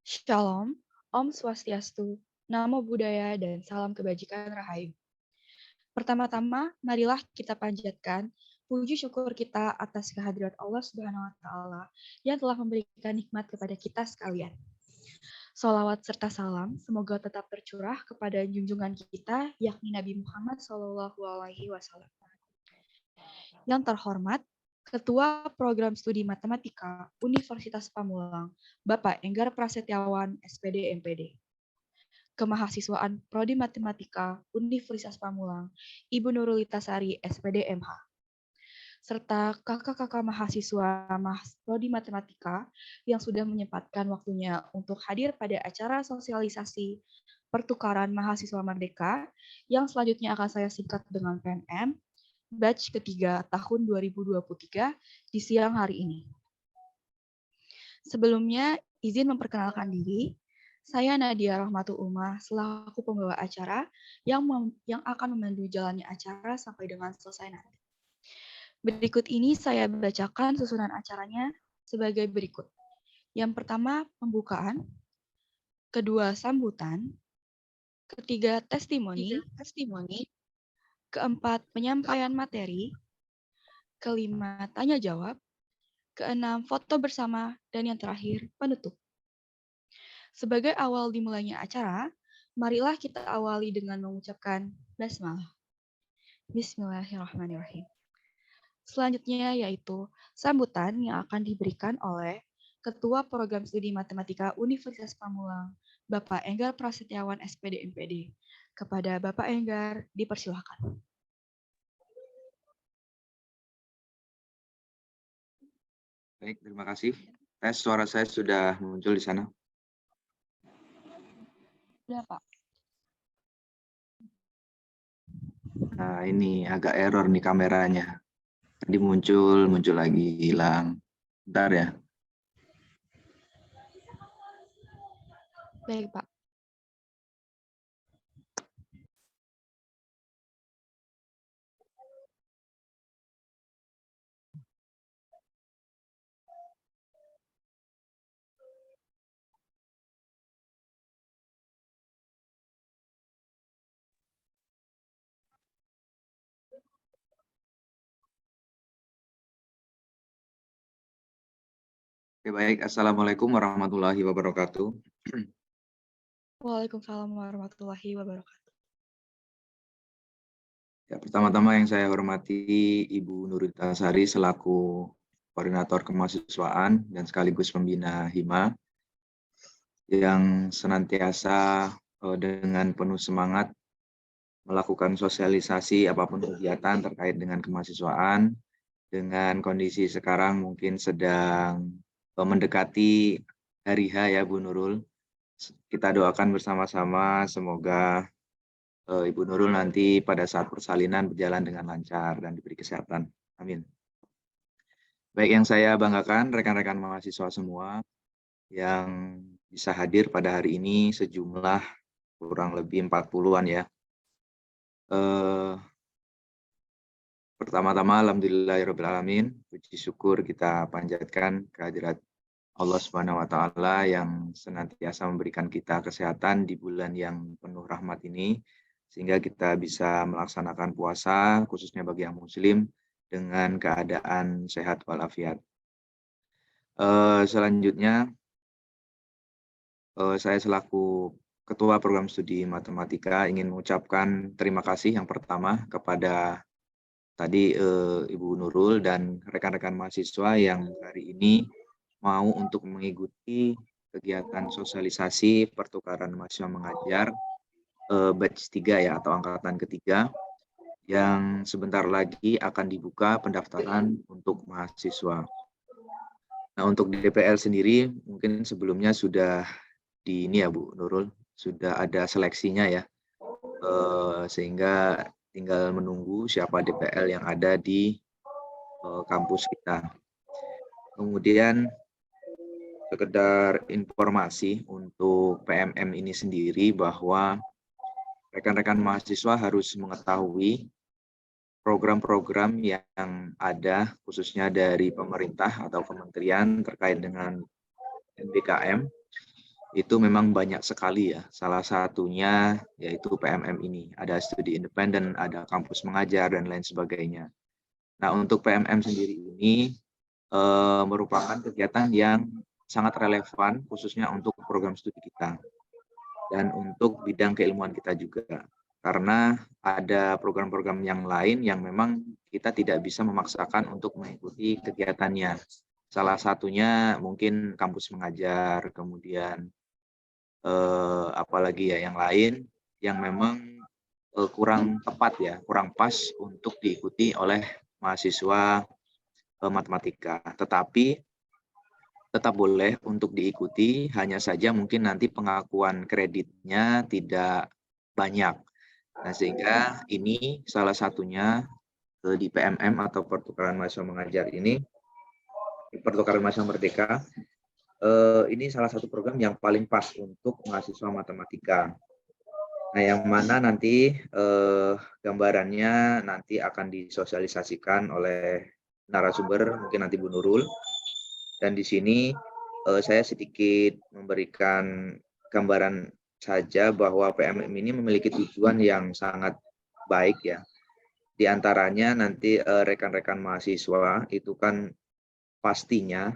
Shalom, Om Swastiastu, Namo Buddhaya, dan salam kebajikan Rahayu. Pertama-tama, marilah kita panjatkan puji syukur kita atas kehadirat Allah Subhanahu wa Ta'ala yang telah memberikan nikmat kepada kita sekalian. Salawat serta salam semoga tetap tercurah kepada junjungan kita, yakni Nabi Muhammad SAW. Yang terhormat, Ketua Program Studi Matematika Universitas Pamulang, Bapak Enggar Prasetyawan, SPD MPD. Kemahasiswaan Prodi Matematika Universitas Pamulang, Ibu Nurul Itasari, SPD MH. Serta kakak-kakak mahasiswa Prodi Matematika yang sudah menyempatkan waktunya untuk hadir pada acara sosialisasi pertukaran mahasiswa merdeka yang selanjutnya akan saya singkat dengan PNM, batch ketiga tahun 2023 di siang hari ini. Sebelumnya, izin memperkenalkan diri. Saya Nadia Rahmatul Umah selaku pembawa acara yang akan memandu jalannya acara sampai dengan selesai nanti. Berikut ini saya bacakan susunan acaranya sebagai berikut. Yang pertama, pembukaan. Kedua, sambutan. Ketiga, testimoni. Keempat, penyampaian materi. Kelima, tanya jawab. Keenam, foto bersama. Dan yang terakhir, penutup. Sebagai awal dimulainya acara, marilah kita awali dengan mengucapkan basmalah. Bismillahirrahmanirrahim. Selanjutnya yaitu sambutan yang akan diberikan oleh Ketua Program Studi Matematika Universitas Pamulang, Bapak Enggar Prasetyawan, SPD MPD. Kepada Bapak Enggar, dipersilakan. Baik, terima kasih. Tes suara saya sudah muncul di sana. Sudah, Pak. Nah, ini agak error nih kameranya. Tadi muncul lagi, hilang. Bentar ya. Baik, Pak. Oke, baik. Assalamualaikum warahmatullahi wabarakatuh. Waalaikumsalam warahmatullahi wabarakatuh. Ya, pertama-tama yang saya hormati Ibu Nurul Itasari selaku Koordinator Kemahasiswaan dan sekaligus pembina HIMA yang senantiasa dengan penuh semangat melakukan sosialisasi apapun kegiatan terkait dengan kemahasiswaan. Dengan kondisi sekarang mungkin sedang mendekati hari H ya Bu Nurul. Kita doakan bersama-sama semoga Ibu Nurul nanti pada saat persalinan berjalan dengan lancar dan diberi kesehatan. Amin. Baik, yang saya banggakan rekan-rekan mahasiswa semua yang bisa hadir pada hari ini sejumlah kurang lebih 40-an ya. Pertama-tama alhamdulillahirrahmanirrahim, puji syukur kita panjatkan kehadirat Allah Subhanahu wa Ta'ala yang senantiasa memberikan kita kesehatan di bulan yang penuh rahmat ini, sehingga kita bisa melaksanakan puasa, khususnya bagi yang muslim, dengan keadaan sehat walafiat. Selanjutnya, saya selaku Ketua Program Studi Matematika ingin mengucapkan terima kasih yang pertama kepada tadi Ibu Nurul dan rekan-rekan mahasiswa yang hari ini mau untuk mengikuti kegiatan sosialisasi pertukaran mahasiswa mengajar batch 3 ya atau angkatan ketiga yang sebentar lagi akan dibuka pendaftaran untuk mahasiswa. Nah, untuk DPL sendiri mungkin sebelumnya sudah di ini ya Bu Nurul, sudah ada seleksinya ya, sehingga tinggal menunggu siapa DPL yang ada di kampus kita. Kemudian sekedar informasi untuk PMM ini sendiri bahwa rekan-rekan mahasiswa harus mengetahui program-program yang ada khususnya dari pemerintah atau kementerian terkait dengan MBKM itu memang banyak sekali ya. Salah satunya yaitu PMM ini. Ada studi independen, ada kampus mengajar, dan lain sebagainya. Nah, untuk PMM sendiri ini merupakan kegiatan yang sangat relevan khususnya untuk program studi kita dan untuk bidang keilmuan kita juga. Karena ada program-program yang lain yang memang kita tidak bisa memaksakan untuk mengikuti kegiatannya. Salah satunya mungkin kampus mengajar, kemudian apalagi ya yang lain yang memang kurang tepat ya, kurang pas untuk diikuti oleh mahasiswa matematika. Tetapi tetap boleh untuk diikuti, hanya saja mungkin nanti pengakuan kreditnya tidak banyak. Nah, sehingga ini salah satunya di PMM atau pertukaran mahasiswa mengajar ini, pertukaran mahasiswa merdeka, ini salah satu program yang paling pas untuk mahasiswa matematika. Nah, yang mana nanti gambarannya nanti akan disosialisasikan oleh narasumber, mungkin nanti Bu Nurul. Dan di sini saya sedikit memberikan gambaran saja bahwa PMM ini memiliki tujuan yang sangat baik ya. Di antaranya nanti rekan-rekan mahasiswa itu kan pastinya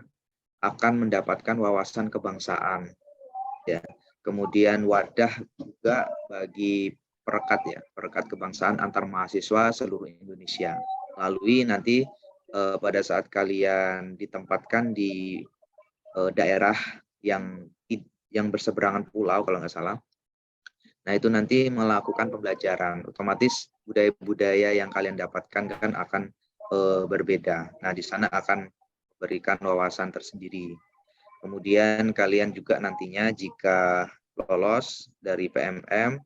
akan mendapatkan wawasan kebangsaan ya. Kemudian wadah juga bagi perekat ya, perekat kebangsaan antar mahasiswa seluruh Indonesia. Melalui nanti pada saat kalian ditempatkan di daerah yang berseberangan pulau kalau nggak salah. Nah, itu nanti melakukan pembelajaran. Otomatis budaya-budaya yang kalian dapatkan kan akan berbeda. Nah, di sana akan berikan wawasan tersendiri. Kemudian kalian juga nantinya jika lolos dari PMM,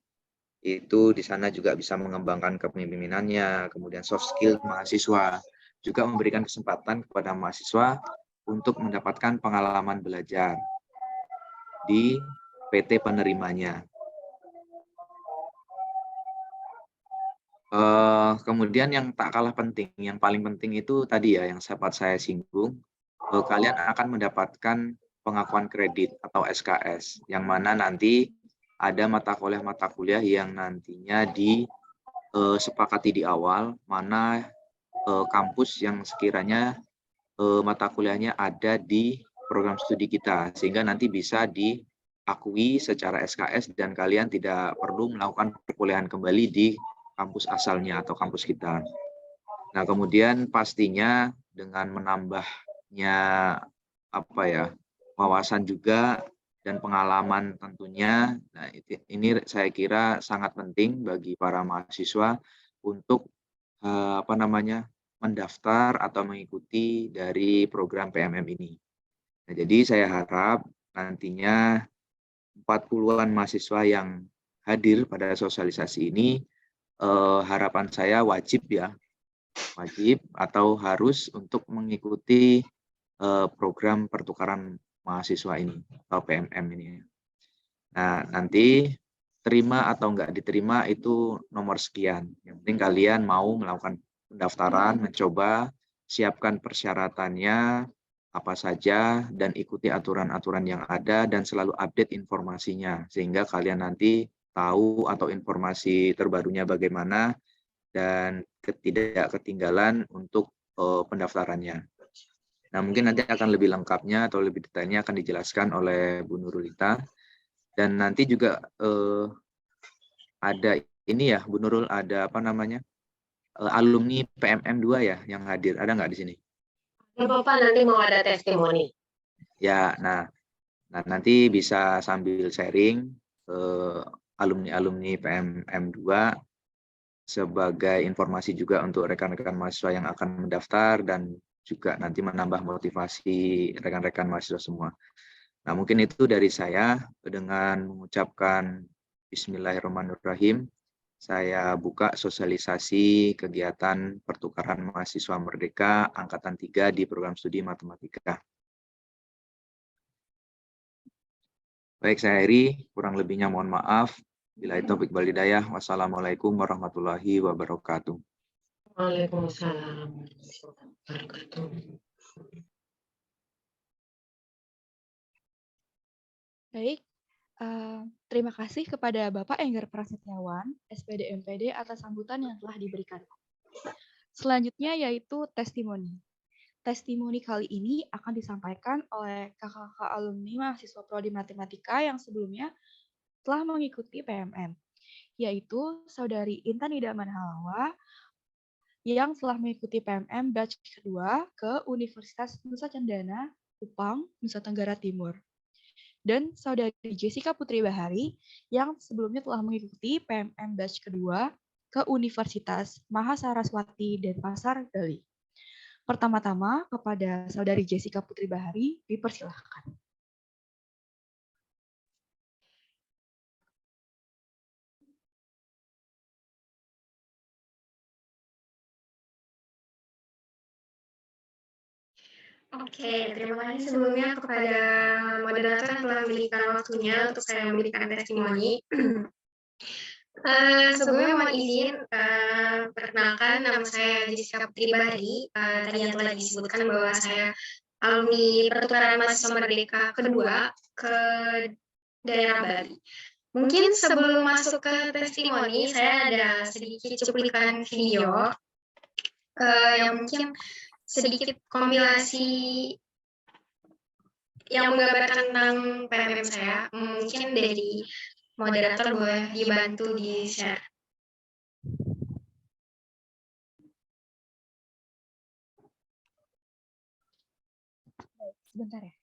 itu di sana juga bisa mengembangkan kepemimpinannya, kemudian soft skill mahasiswa, juga memberikan kesempatan kepada mahasiswa untuk mendapatkan pengalaman belajar di PT penerimanya. Kemudian yang tak kalah penting, yang paling penting itu tadi ya yang sempat saya singgung, kalian akan mendapatkan pengakuan kredit atau SKS, yang mana nanti ada mata kuliah yang nantinya disepakati di awal, mana kampus yang sekiranya mata kuliahnya ada di program studi kita, sehingga nanti bisa diakui secara SKS dan kalian tidak perlu melakukan perkuliahan kembali di kampus asalnya atau kampus kita. Nah, kemudian pastinya dengan menambahnya wawasan juga dan pengalaman tentunya. Nah, ini saya kira sangat penting bagi para mahasiswa untuk mendaftar atau mengikuti dari program PMM ini. Nah, jadi saya harap nantinya 40-an mahasiswa yang hadir pada sosialisasi ini, harapan saya wajib atau harus untuk mengikuti program pertukaran mahasiswa ini atau PMM ini. Nah, nanti terima atau enggak diterima itu nomor sekian. Yang penting kalian mau melakukan pendaftaran, mencoba, siapkan persyaratannya apa saja, dan ikuti aturan-aturan yang ada dan selalu update informasinya, sehingga kalian nanti tahu atau informasi terbarunya bagaimana dan tidak ketinggalan untuk pendaftarannya. Nah, mungkin nanti akan lebih lengkapnya atau lebih detailnya akan dijelaskan oleh Bu Nurulita. Dan nanti juga ada ini ya, Bu Nurul, ada alumni PMM 2 ya yang hadir. Ada nggak di sini? Bapak nanti mau ada testimoni. Ya, nah nanti bisa sambil sharing alumni-alumni PMM 2 sebagai informasi juga untuk rekan-rekan mahasiswa yang akan mendaftar dan juga nanti menambah motivasi rekan-rekan mahasiswa semua. Nah, mungkin itu dari saya. Dengan mengucapkan Bismillahirrahmanirrahim, saya buka sosialisasi kegiatan pertukaran mahasiswa merdeka Angkatan 3 di program studi matematika. Baik, saya Heri, kurang lebihnya mohon maaf. Billahi taufiq wal hidayah. Wassalamualaikum warahmatullahi wabarakatuh. Waalaikumsalam warahmatullahi wabarakatuh. Baik, terima kasih kepada Bapak Enggar Prasetyawan, SPD MPD atas sambutan yang telah diberikan. Selanjutnya yaitu testimoni. Testimoni kali ini akan disampaikan oleh kakak-kakak alumni mahasiswa Prodi Matematika yang sebelumnya telah mengikuti PMM, yaitu Saudari Intan Ida Manhalawa yang telah mengikuti PMM batch kedua ke Universitas Nusa Cendana, Kupang, Nusa Tenggara Timur. Dan Saudari Jessica Putri Bahari yang sebelumnya telah mengikuti PMM batch kedua ke Universitas Mahasaraswati Denpasar, Bali. Pertama-tama kepada Saudari Jessica Putri Bahari dipersilahkan. Oke, terima kasih sebelumnya kepada moderator yang telah memberikan waktunya untuk saya memberikan testimoni. Sebelumnya mohon izin, perkenalkan nama saya Jessica Putri Bahari. Tadi yang telah disebutkan bahwa saya alumni pertukaran mahasiswa Merdeka kedua ke daerah Bali. Mungkin sebelum masuk ke testimoni, saya ada sedikit cuplikan video yang mungkin sedikit kompilasi yang menggambarkan tentang PMM saya. Mungkin dari moderator boleh dibantu di-share. Sebentar ya.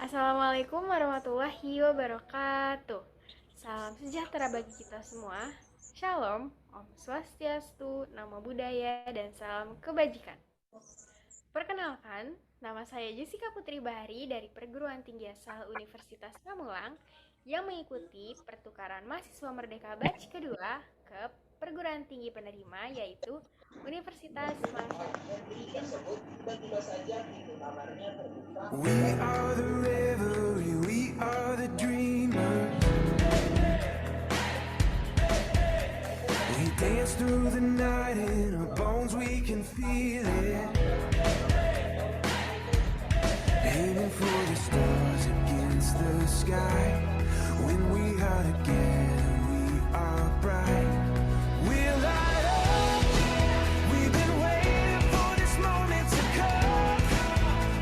Assalamualaikum warahmatullahi wabarakatuh. Salam sejahtera bagi kita semua. Shalom, Om Swastiastu, Namo Buddhaya, dan salam kebajikan. Perkenalkan, nama saya Jessica Putri Bahari dari Perguruan Tinggi Asal Universitas Pamulang yang mengikuti pertukaran mahasiswa Merdeka batch kedua ke perguruan tinggi penerima yaitu Universitas We are the revelry, we are the dreamers. We dance through the night in our bones, we can feel it. Aiming for the stars against the sky. When we are together, we are bright. We'll light up. We've been waiting for this moment to come.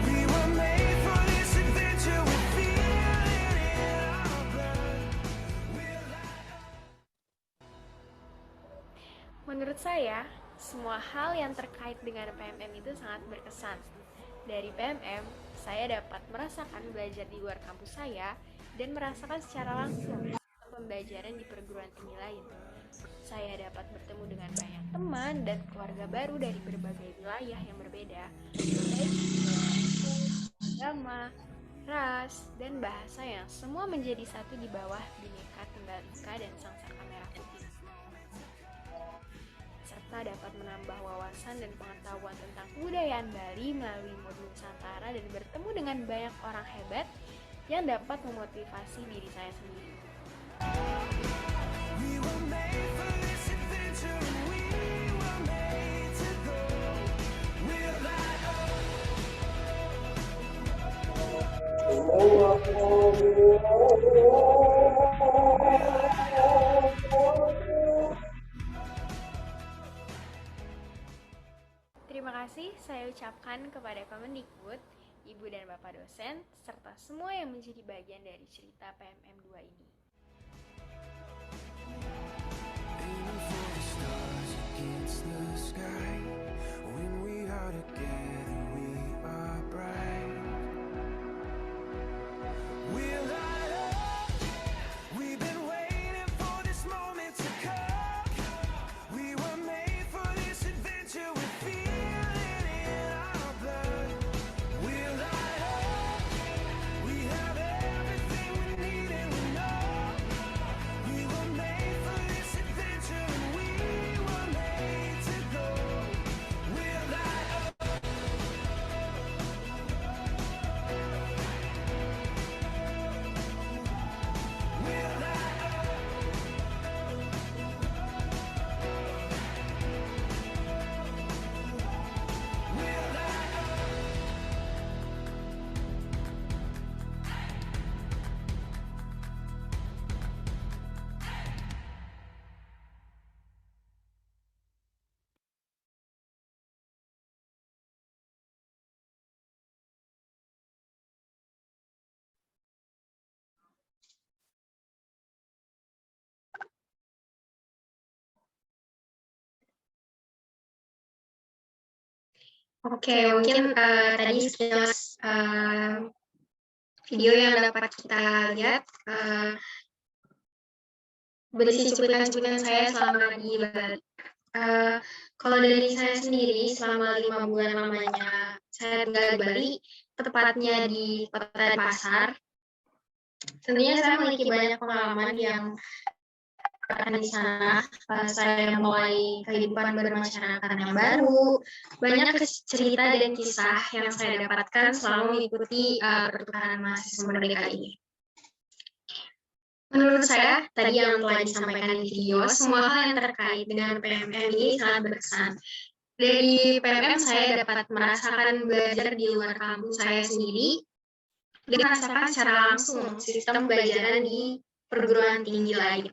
We were made for this adventure. We feel it in our blood. We'll light up. Menurut saya, semua hal yang terkait dengan PMM itu sangat berkesan. Dari PMM, saya dapat merasakan belajar di luar kampus saya dan merasakan secara langsung pembelajaran di perguruan tinggi lain. Saya dapat bertemu dengan banyak teman dan keluarga baru dari berbagai wilayah yang berbeda, baik agama, ras, dan bahasa yang semua menjadi satu di bawah Bhinneka Tunggal Ika dan Sangsaka Merah Putih. Serta dapat menambah wawasan dan pengetahuan tentang kebudayaan Bali melalui Mood Nusantara dan bertemu dengan banyak orang hebat yang dapat memotivasi diri saya sendiri. We were made for this adventure, and we were made to go. We'll light up. Terima kasih saya ucapkan kepada Kemendikbud, Ibu dan Bapak dosen, serta semua yang menjadi bagian dari cerita PMM 2 ini. Aiming for the stars against the sky. When we are together, we are bright. We'll light up. We've been waiting for this moment to come. We were made for this adventure. We feel it in our blood. We'll light up. We have everything we need and Oke, mungkin tadi sekilas video yang dapat kita lihat berisi cuplikan-cuplikan saya selama di Bali. Kalau dari saya sendiri, selama 5 bulan lamanya saya tinggal di Bali, tepatnya di Kota Denpasar, tentunya saya memiliki banyak pengalaman yang karena di sana saya mulai kehidupan bermasyarakat yang baru, banyak cerita dan kisah yang saya dapatkan selama mengikuti pertukaran mahasiswa merdeka ini. Menurut saya, tadi yang telah disampaikan di video, semua hal yang terkait dengan PMM ini sangat berkesan. Dari PMM saya dapat merasakan belajar di luar kampus saya sendiri, dan merasakan secara langsung sistem pembelajaran di perguruan tinggi lain,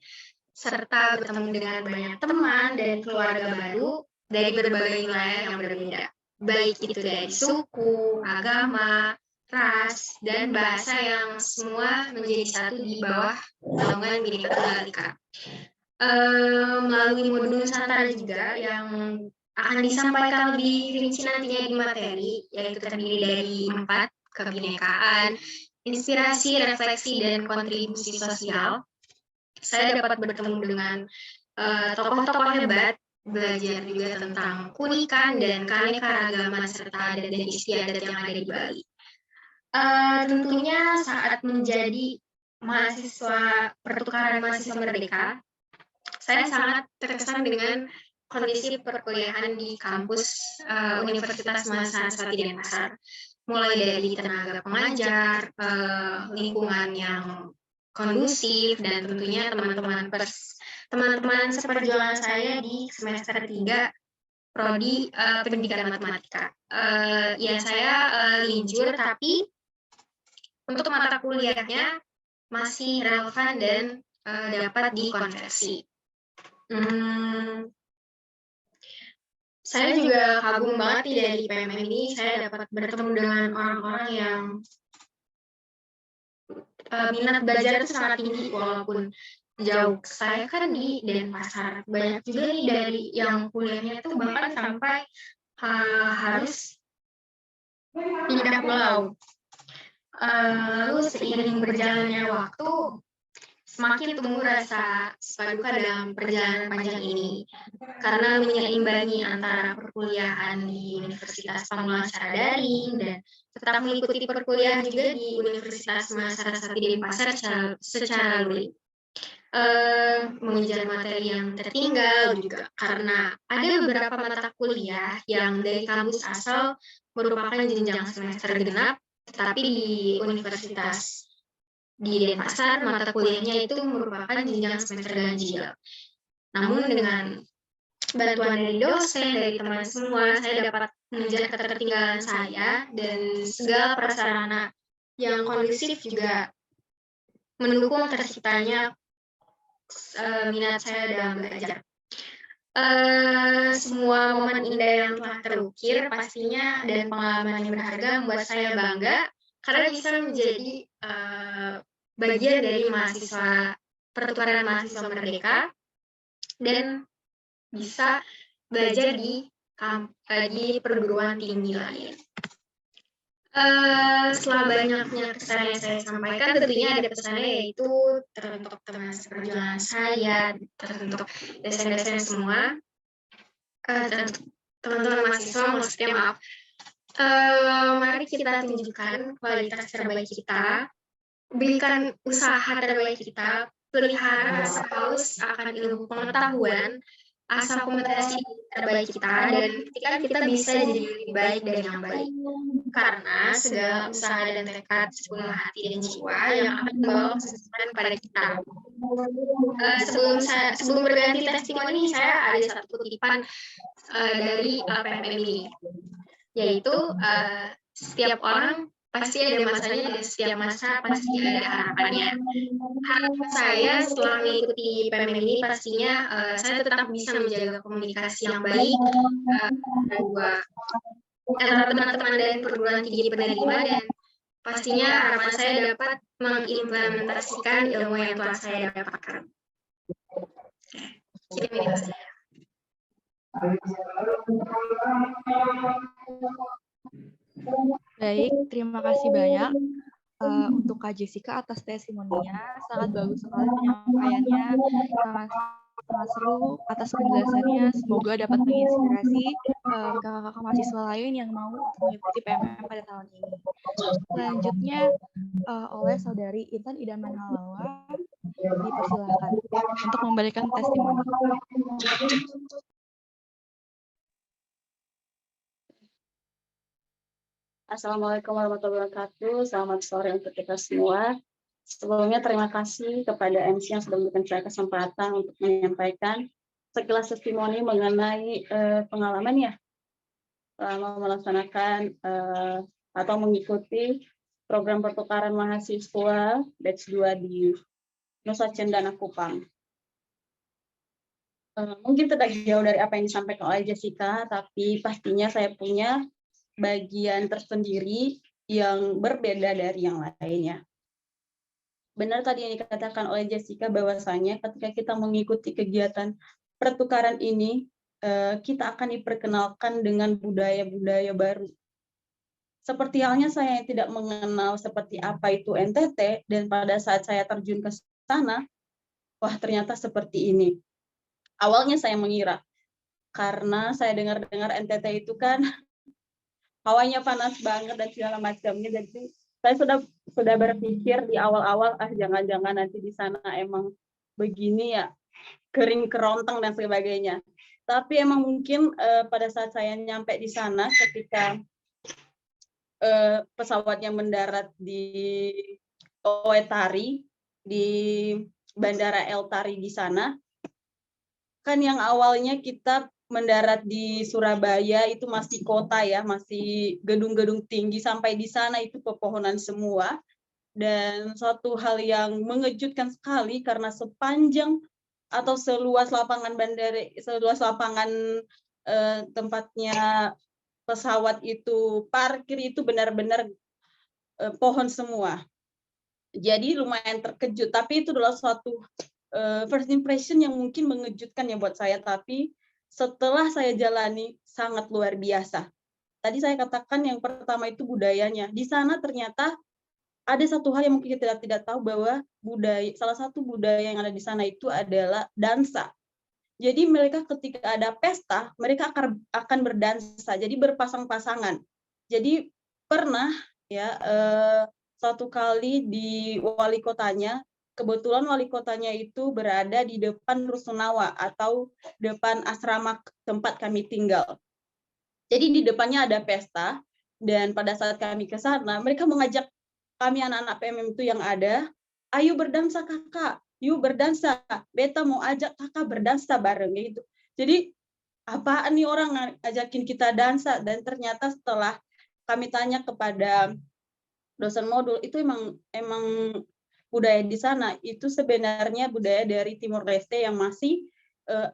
serta bertemu dengan banyak teman dan keluarga baru dari berbagai wilayah yang berbeda, baik itu dari suku, agama, ras, dan bahasa yang semua menjadi satu di bawah naungan Bhinneka Tunggal Ika. Melalui modul Nusantara juga yang akan disampaikan lebih rinci nantinya di materi, yaitu terdiri dari 4, kebinekaan, inspirasi, refleksi, dan kontribusi sosial. Saya dapat bertemu dengan tokoh-tokoh hebat, belajar juga tentang keunikan dan keanekaragaman serta adat dan istiadat yang ada di Bali. Tentunya saat menjadi mahasiswa pertukaran mahasiswa merdeka, saya sangat terkesan dengan kondisi perkuliahan di kampus Universitas Mahasiswa Denpasar, mulai dari tenaga pengajar, lingkungan yang kondusif, dan tentunya teman-teman seperjuangan saya di semester 3 prodi pendidikan matematika. Ya, saya linjur, tapi untuk mata kuliahnya masih relevan dan dapat dikonversi. Saya juga kagum banget dari PMM ini, saya dapat bertemu dengan orang-orang yang minat belajar itu sangat tinggi walaupun jauh. Saya kan di Denpasar, banyak juga nih dari yang kuliahnya itu bahkan sampai harus pindah pulau. Lalu seiring berjalannya waktu, semakin tumbuh rasa suka duka dalam perjalanan panjang ini, karena menyeimbangi antara perkuliahan di Universitas Pamulang secara daring dan tetap mengikuti perkuliahan juga di Universitas Mahasiswa Denpasar secara luring. Mengejar materi yang tertinggal juga, karena ada beberapa mata kuliah yang dari kampus asal merupakan jenjang semester genap, tetapi di Universitas di Denpasar mata kuliahnya itu merupakan jenjang semester ganjil. Namun dengan bantuan dari dosen, dari teman semua, saya dapat mengejar ketertinggalan saya, dan segala prasarana yang kondusif juga mendukung terciptanya minat saya dalam belajar. Semua momen indah yang telah terukir pastinya dan pengalaman yang berharga membuat saya bangga karena bisa menjadi bagian dari mahasiswa pertukaran mahasiswa merdeka dan bisa belajar di perguruan tinggi lain. Setelah banyaknya kesan yang saya sampaikan, tentunya ada pesannya, yaitu teruntuk teman seperjuangan saya, teruntuk dosen-dosen semua, teman-teman mahasiswa, maksudnya maaf. Mari kita tunjukkan kualitas terbaik kita, berikan usaha terbaik kita, pelihara rasa haus akan ilmu pengetahuan, asa kompetisi terbaik kita, dan ketika kita bisa jadi lebih baik dari yang baik. Karena segala usaha dan tekad sepenuh hati dan jiwa yang akan membawa kesuksesan pada kita. Sebelum berganti testimoni, saya ada satu kutipan dari PMM ini, yaitu setiap orang pasti ada masanya dan setiap masa pasti ada harapannya. Harapan saya setelah mengikuti PMM ini pastinya saya tetap bisa menjaga komunikasi yang baik antara teman-teman dan perguruan tinggi penerima, dan pastinya harapan saya dapat mengimplementasikan ilmu yang telah saya dapatkan. Terima kasih. Baik, terima kasih banyak untuk Kak Jessica atas testimoninya. Sangat bagus sekali penyampaiannya, sangat seru atas penjelasannya. Semoga dapat menginspirasi kakak-kakak mahasiswa lain yang mau untuk mengikuti PMM pada tahun ini. Selanjutnya oleh Saudari Intan Idaman Halawa, dipersilahkan untuk memberikan testimoni. Assalamualaikum warahmatullahi wabarakatuh. Selamat sore untuk kita semua. Sebelumnya terima kasih kepada MC yang sudah memberikan saya kesempatan untuk menyampaikan sekilas testimoni mengenai pengalaman ya selama melaksanakan atau mengikuti program pertukaran mahasiswa batch 2 di Nusa Cendana Kupang. Mungkin tidak jauh dari apa yang disampaikan oleh Jessica, tapi pastinya saya punya bagian tersendiri yang berbeda dari yang lainnya. Benar tadi yang dikatakan oleh Jessica bahwasanya ketika kita mengikuti kegiatan pertukaran ini, kita akan diperkenalkan dengan budaya-budaya baru. Seperti halnya saya yang tidak mengenal seperti apa itu NTT, dan pada saat saya terjun ke sana, wah ternyata seperti ini. Awalnya saya mengira, karena saya dengar-dengar NTT itu kan hawanya panas banget dan segala macamnya, jadi saya sudah berpikir di awal-awal jangan-jangan nanti di sana emang begini ya, kering kerontang dan sebagainya. Tapi emang mungkin pada saat saya nyampe di sana ketika pesawatnya mendarat di Oetari, di Bandara El Tari di sana, kan yang awalnya kita mendarat di Surabaya itu masih kota ya, masih gedung-gedung tinggi, sampai di sana itu pepohonan semua. Dan suatu hal yang mengejutkan sekali karena sepanjang atau seluas lapangan bandara, seluas lapangan tempatnya pesawat itu parkir itu benar-benar pohon semua. Jadi lumayan terkejut, tapi itu adalah suatu first impression yang mungkin mengejutkan ya buat saya, tapi setelah saya jalani sangat luar biasa. Tadi saya katakan yang pertama itu budayanya. Di sana ternyata ada satu hal yang mungkin kita tidak tahu, bahwa salah satu budaya yang ada di sana itu adalah dansa. Jadi mereka ketika ada pesta, mereka akan berdansa, jadi berpasang-pasangan. Jadi pernah ya satu kali di wali kotanya, kebetulan wali kotanya itu berada di depan Rusunawa atau depan asrama tempat kami tinggal. Jadi di depannya ada pesta, dan pada saat kami ke sana, mereka mengajak kami anak-anak PMM itu yang ada, ayo berdansa kakak, yuk berdansa, beta mau ajak kakak berdansa bareng gitu. Jadi apaan nih orang ngajakin kita dansa? Dan ternyata setelah kami tanya kepada dosen modul, itu emang budaya di sana itu sebenarnya budaya dari Timur Leste yang masih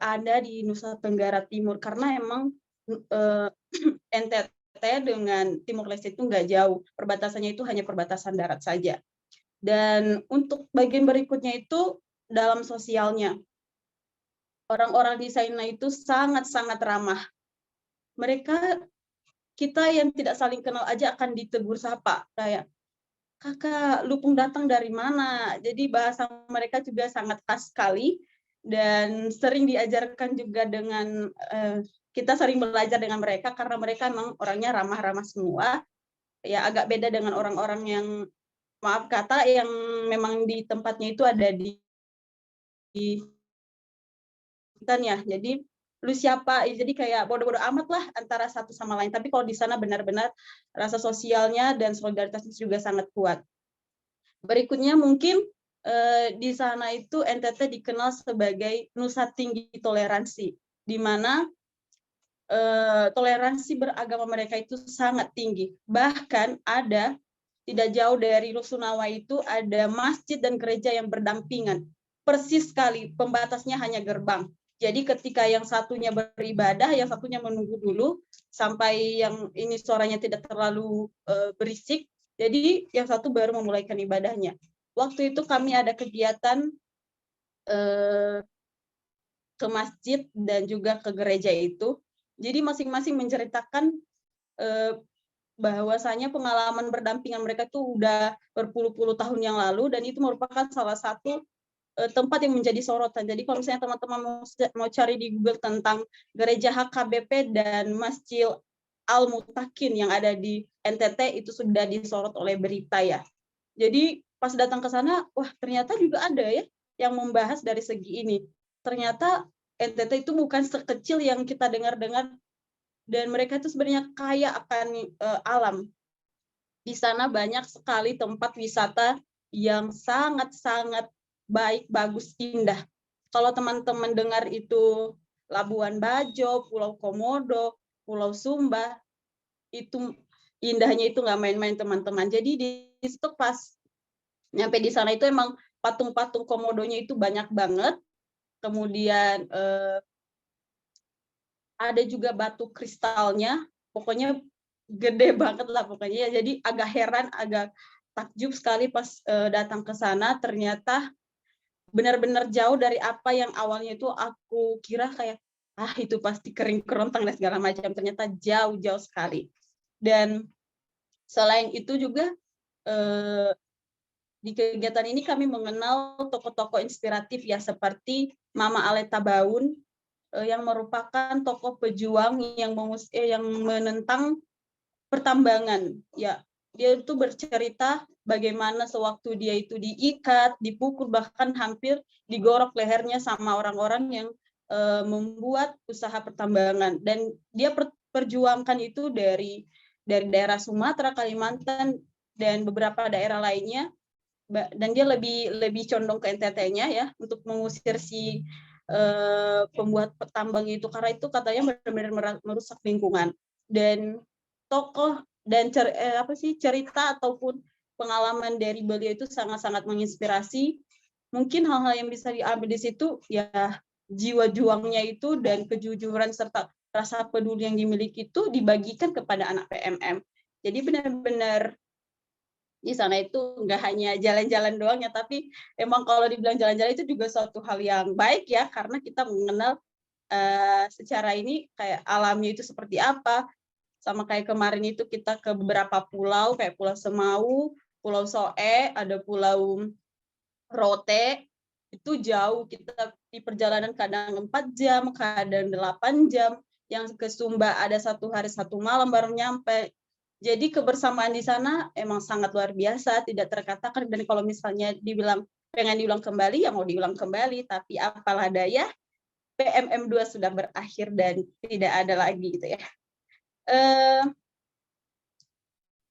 ada di Nusa Tenggara Timur, karena emang NTT dengan Timur Leste itu nggak jauh, perbatasannya itu hanya perbatasan darat saja. Dan untuk bagian berikutnya itu dalam sosialnya, orang-orang di sana itu sangat-sangat ramah. Kita yang tidak saling kenal aja akan ditegur sapa, kayak kakak Lupung datang dari mana. Jadi bahasa mereka juga sangat khas sekali, dan sering diajarkan juga dengan kita sering belajar dengan mereka karena mereka memang orangnya ramah-ramah semua. Ya agak beda dengan orang-orang yang maaf kata yang memang di tempatnya itu ada di Intan ya. Jadi lu siapa? Jadi kayak bodoh-bodoh amat lah antara satu sama lain. Tapi kalau di sana benar-benar rasa sosialnya dan solidaritasnya juga sangat kuat. Berikutnya mungkin di sana itu NTT dikenal sebagai Nusa Tinggi Toleransi, di mana toleransi beragama mereka itu sangat tinggi. Bahkan ada tidak jauh dari Rusunawa itu ada masjid dan gereja yang berdampingan. Persis sekali, pembatasnya hanya gerbang. Jadi ketika yang satunya beribadah, yang satunya menunggu dulu sampai yang ini suaranya tidak terlalu berisik. Jadi yang satu baru memulaikan ibadahnya. Waktu itu kami ada kegiatan ke masjid dan juga ke gereja itu. Jadi masing-masing menceritakan bahwasanya pengalaman berdampingan mereka itu udah berpuluh-puluh tahun yang lalu, dan itu merupakan salah satu tempat yang menjadi sorotan. Jadi kalau misalnya teman-teman mau cari di Google tentang gereja HKBP dan Masjid Al-Mutakin yang ada di NTT, itu sudah disorot oleh berita ya. Jadi pas datang ke sana, wah ternyata juga ada ya yang membahas dari segi ini. Ternyata NTT itu bukan sekecil yang kita dengar-dengar, dan mereka itu sebenarnya kaya akan alam. Di sana banyak sekali tempat wisata yang sangat-sangat baik, bagus, indah. Kalau teman-teman dengar itu Labuan Bajo, Pulau Komodo, Pulau Sumba, itu indahnya itu nggak main-main teman-teman. Jadi di situ pas nyampe di sana itu emang patung-patung komodonya itu banyak banget. Kemudian ada juga batu kristalnya, pokoknya gede banget lah pokoknya. Jadi agak heran, agak takjub sekali pas datang ke sana. Ternyata benar-benar jauh dari apa yang awalnya itu aku kira kayak itu pasti kering kerontang dan segala macam. Ternyata jauh-jauh sekali. Dan selain itu juga di kegiatan ini kami mengenal tokoh-tokoh inspiratif ya, seperti Mama Aleta Baun yang merupakan tokoh pejuang yang menentang pertambangan ya. Dia itu bercerita bagaimana sewaktu dia itu diikat, dipukul, bahkan hampir digorok lehernya sama orang-orang yang membuat usaha pertambangan, dan dia perjuangkan itu dari daerah Sumatera, Kalimantan, dan beberapa daerah lainnya, dan dia lebih condong ke NTT-nya ya untuk mengusir si pembuat tambang itu, karena itu katanya benar-benar merusak lingkungan. Dan tokoh dan cerita ataupun pengalaman dari beliau itu sangat-sangat menginspirasi. Mungkin hal-hal yang bisa diambil di situ ya, jiwa juangnya itu dan kejujuran serta rasa peduli yang dimiliki itu dibagikan kepada anak PMM. Jadi benar-benar di sana itu nggak hanya jalan-jalan doang ya, tapi emang kalau dibilang jalan-jalan itu juga suatu hal yang baik ya, karena kita mengenal secara ini kayak alamnya itu seperti apa. Sama kayak kemarin itu kita ke beberapa pulau, kayak Pulau Semau, Pulau Soe, ada Pulau Rote, itu jauh, kita di perjalanan kadang 4 jam, kadang 8 jam, yang ke Sumba ada 1 hari 1 malam baru nyampe. Jadi kebersamaan di sana emang sangat luar biasa, tidak terkatakan. Dan kalau misalnya dibilang pengen diulang kembali, ya mau diulang kembali, tapi apalah daya, PMM 2 sudah berakhir dan tidak ada lagi gitu ya.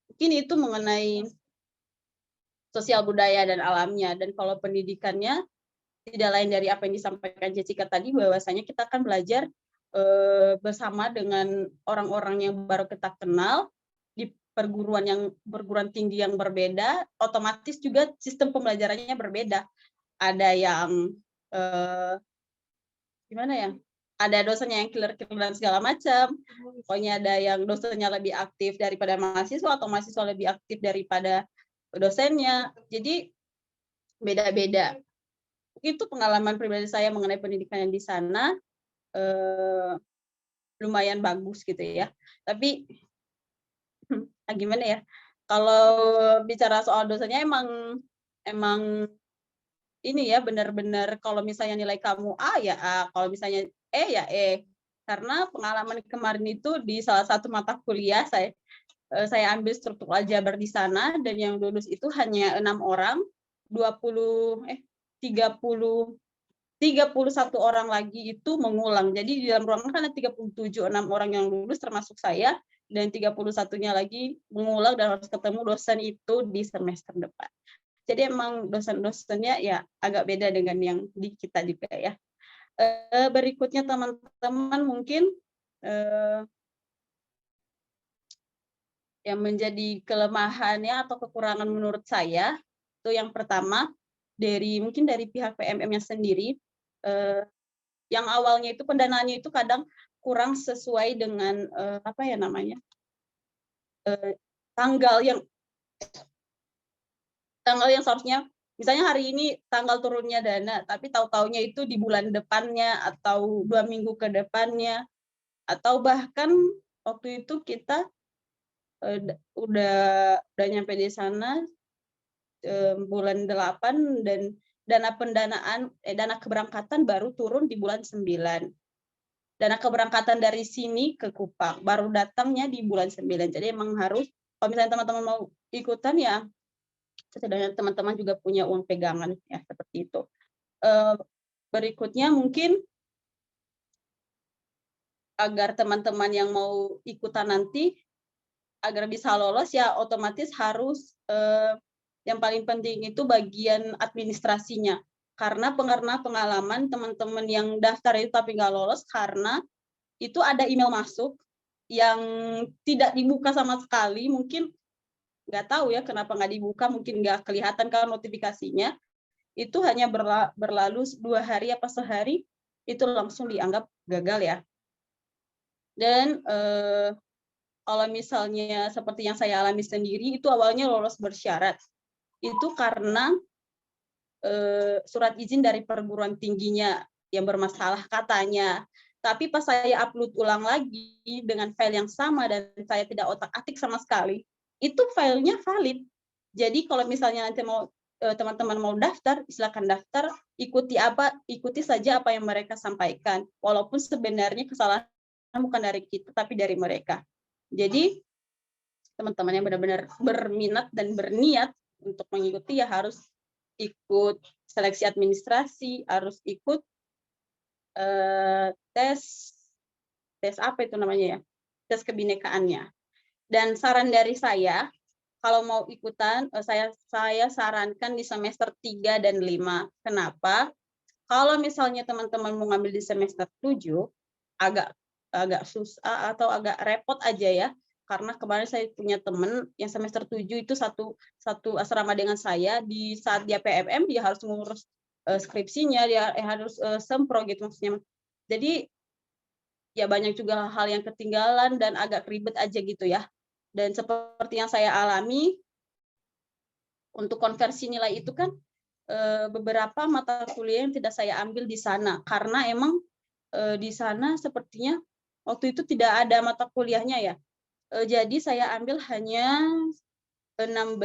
Mungkin itu mengenai sosial budaya dan alamnya. Dan kalau pendidikannya tidak lain dari apa yang disampaikan Jessica tadi, bahwasanya kita akan belajar bersama dengan orang-orang yang baru kita kenal di perguruan tinggi yang berbeda. Otomatis juga sistem pembelajarannya berbeda. Ada yang gimana ya? Ada dosennya yang killer-killer dan segala macam. Pokoknya ada yang dosennya lebih aktif daripada mahasiswa, atau mahasiswa lebih aktif daripada dosennya. Jadi beda-beda. Itu pengalaman pribadi saya mengenai pendidikan yang di sana, lumayan bagus gitu ya. Tapi gimana ya? Kalau bicara soal dosennya emang ini ya, benar-benar kalau misalnya nilai kamu A ya A, kalau misalnya E ya E. Karena pengalaman kemarin itu di salah satu mata kuliah saya ambil struktur aljabar di sana, dan yang lulus itu hanya 6 orang, 31 orang lagi itu mengulang. Jadi di dalam ruangan kan ada 37, 6 orang yang lulus termasuk saya, dan 31-nya lagi mengulang dan harus ketemu dosen itu di semester depan. Jadi emang dosen-dosennya ya agak beda dengan yang di kita juga ya. Berikutnya teman-teman mungkin yang menjadi kelemahannya atau kekurangan menurut saya, itu yang pertama mungkin dari pihak PMM-nya sendiri, yang awalnya itu pendanaannya itu kadang kurang sesuai dengan tanggal yang seharusnya, misalnya hari ini tanggal turunnya dana, tapi tahu-taunya itu di bulan depannya atau 2 minggu ke depannya, atau bahkan waktu itu kita udah nyampe di sana bulan 8 dan dana keberangkatan baru turun di bulan 9. Dana keberangkatan dari sini ke Kupang baru datangnya di bulan 9. Jadi emang harus kalau misalnya teman-teman mau ikutan ya setidaknya teman-teman juga punya uang pegangan ya seperti itu. Berikutnya mungkin agar teman-teman yang mau ikutan nanti agar bisa lolos ya otomatis harus yang paling penting itu bagian administrasinya. Karena pengalaman teman-teman yang daftar itu tapi nggak lolos karena itu ada email masuk yang tidak dibuka sama sekali, mungkin nggak tahu ya kenapa nggak dibuka, mungkin nggak kelihatan kalau notifikasinya. Itu hanya berlalu 2 hari apa sehari, itu langsung dianggap gagal ya. Dan kalau misalnya seperti yang saya alami sendiri, itu awalnya lolos bersyarat. Itu karena surat izin dari perguruan tingginya yang bermasalah katanya. Tapi pas saya upload ulang lagi dengan file yang sama dan saya tidak otak-atik sama sekali, itu filenya valid. Jadi kalau misalnya nanti mau teman-teman mau daftar, silakan daftar, ikuti saja apa yang mereka sampaikan. Walaupun sebenarnya kesalahan bukan dari kita tapi dari mereka. Jadi teman-teman yang benar-benar berminat dan berniat untuk mengikuti ya harus ikut seleksi administrasi, harus ikut tes apa itu namanya ya, tes kebinekaannya. Dan saran dari saya, kalau mau ikutan, saya sarankan di semester 3 dan 5. Kenapa? Kalau misalnya teman-teman mau ngambil di semester 7, agak susah atau agak repot aja ya. Karena kemarin saya punya teman yang semester 7 itu satu asrama dengan saya, di saat dia PMM dia harus mengurus skripsinya, dia harus sempro gitu maksudnya. Jadi ya banyak juga hal yang ketinggalan dan agak ribet aja gitu ya. Dan seperti yang saya alami, untuk konversi nilai itu kan beberapa mata kuliah yang tidak saya ambil di sana. Karena emang di sana sepertinya waktu itu tidak ada mata kuliahnya ya. Jadi saya ambil hanya 16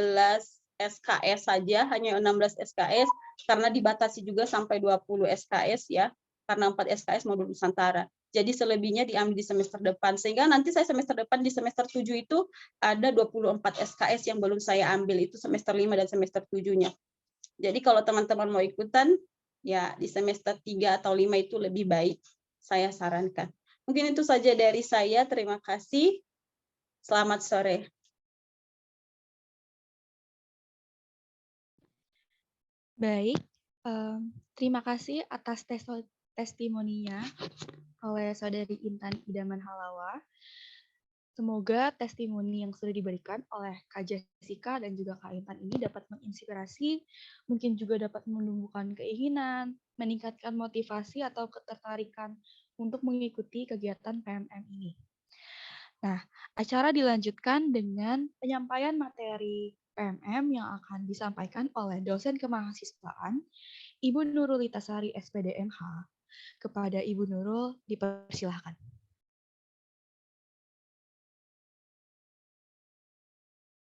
SKS saja, hanya 16 SKS, karena dibatasi juga sampai 20 SKS ya, karena 4 SKS modul Nusantara. Jadi selebihnya diambil di semester depan, sehingga nanti saya semester depan di semester 7 itu ada 24 SKS yang belum saya ambil, itu semester 5 dan semester 7-nya. Jadi kalau teman-teman mau ikutan, ya di semester 3 atau 5 itu lebih baik, saya sarankan. Mungkin itu saja dari saya, terima kasih. Selamat sore. Baik, terima kasih atas testimoninya oleh Saudari Intan Idaman Halawa. Semoga testimoni yang sudah diberikan oleh Kak Jessica dan juga Kak Intan ini dapat menginspirasi, mungkin juga dapat menumbuhkan keinginan, meningkatkan motivasi atau ketertarikan untuk mengikuti kegiatan PMM ini. Nah, acara dilanjutkan dengan penyampaian materi PMM yang akan disampaikan oleh dosen kemahasiswaan, Ibu Nurul Litasari SPDMH. Kepada Ibu Nurul, dipersilahkan.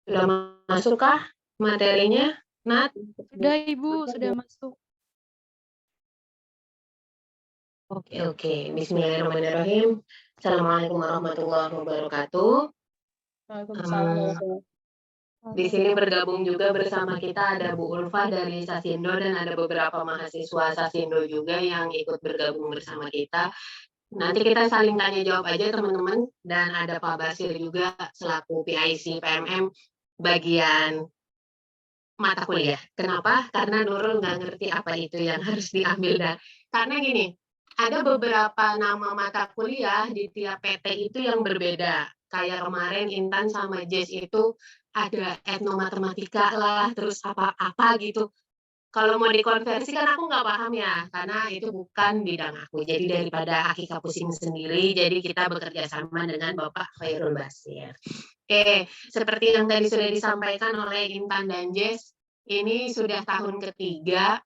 Sudah masukkah materinya, Nat? Sudah, Ibu, sudah masuk. Oke. Bismillahirrahmanirrahim. Assalamualaikum warahmatullahi wabarakatuh. Waalaikumsalam. Di sini bergabung juga bersama kita ada Bu Ulfa dari Sasindo dan ada beberapa mahasiswa Sasindo juga yang ikut bergabung bersama kita. Nanti kita saling tanya jawab aja teman-teman, dan ada Pak Basir juga selaku PIC PMM bagian mata kuliah. Kenapa? Karena Nurul nggak ngerti apa itu yang harus diambil. Karena gini, ada beberapa nama mata kuliah di tiap PT itu yang berbeda. Kayak kemarin Intan sama Jess itu ada etnomatematika lah, terus apa-apa gitu. Kalau mau dikonversi kan aku nggak paham ya, karena itu bukan bidang aku. Jadi daripada Akika pusing sendiri, jadi kita bekerja sama dengan Bapak Khairul Basir. Oke, seperti yang tadi sudah disampaikan oleh Intan dan Jess, ini sudah tahun ketiga.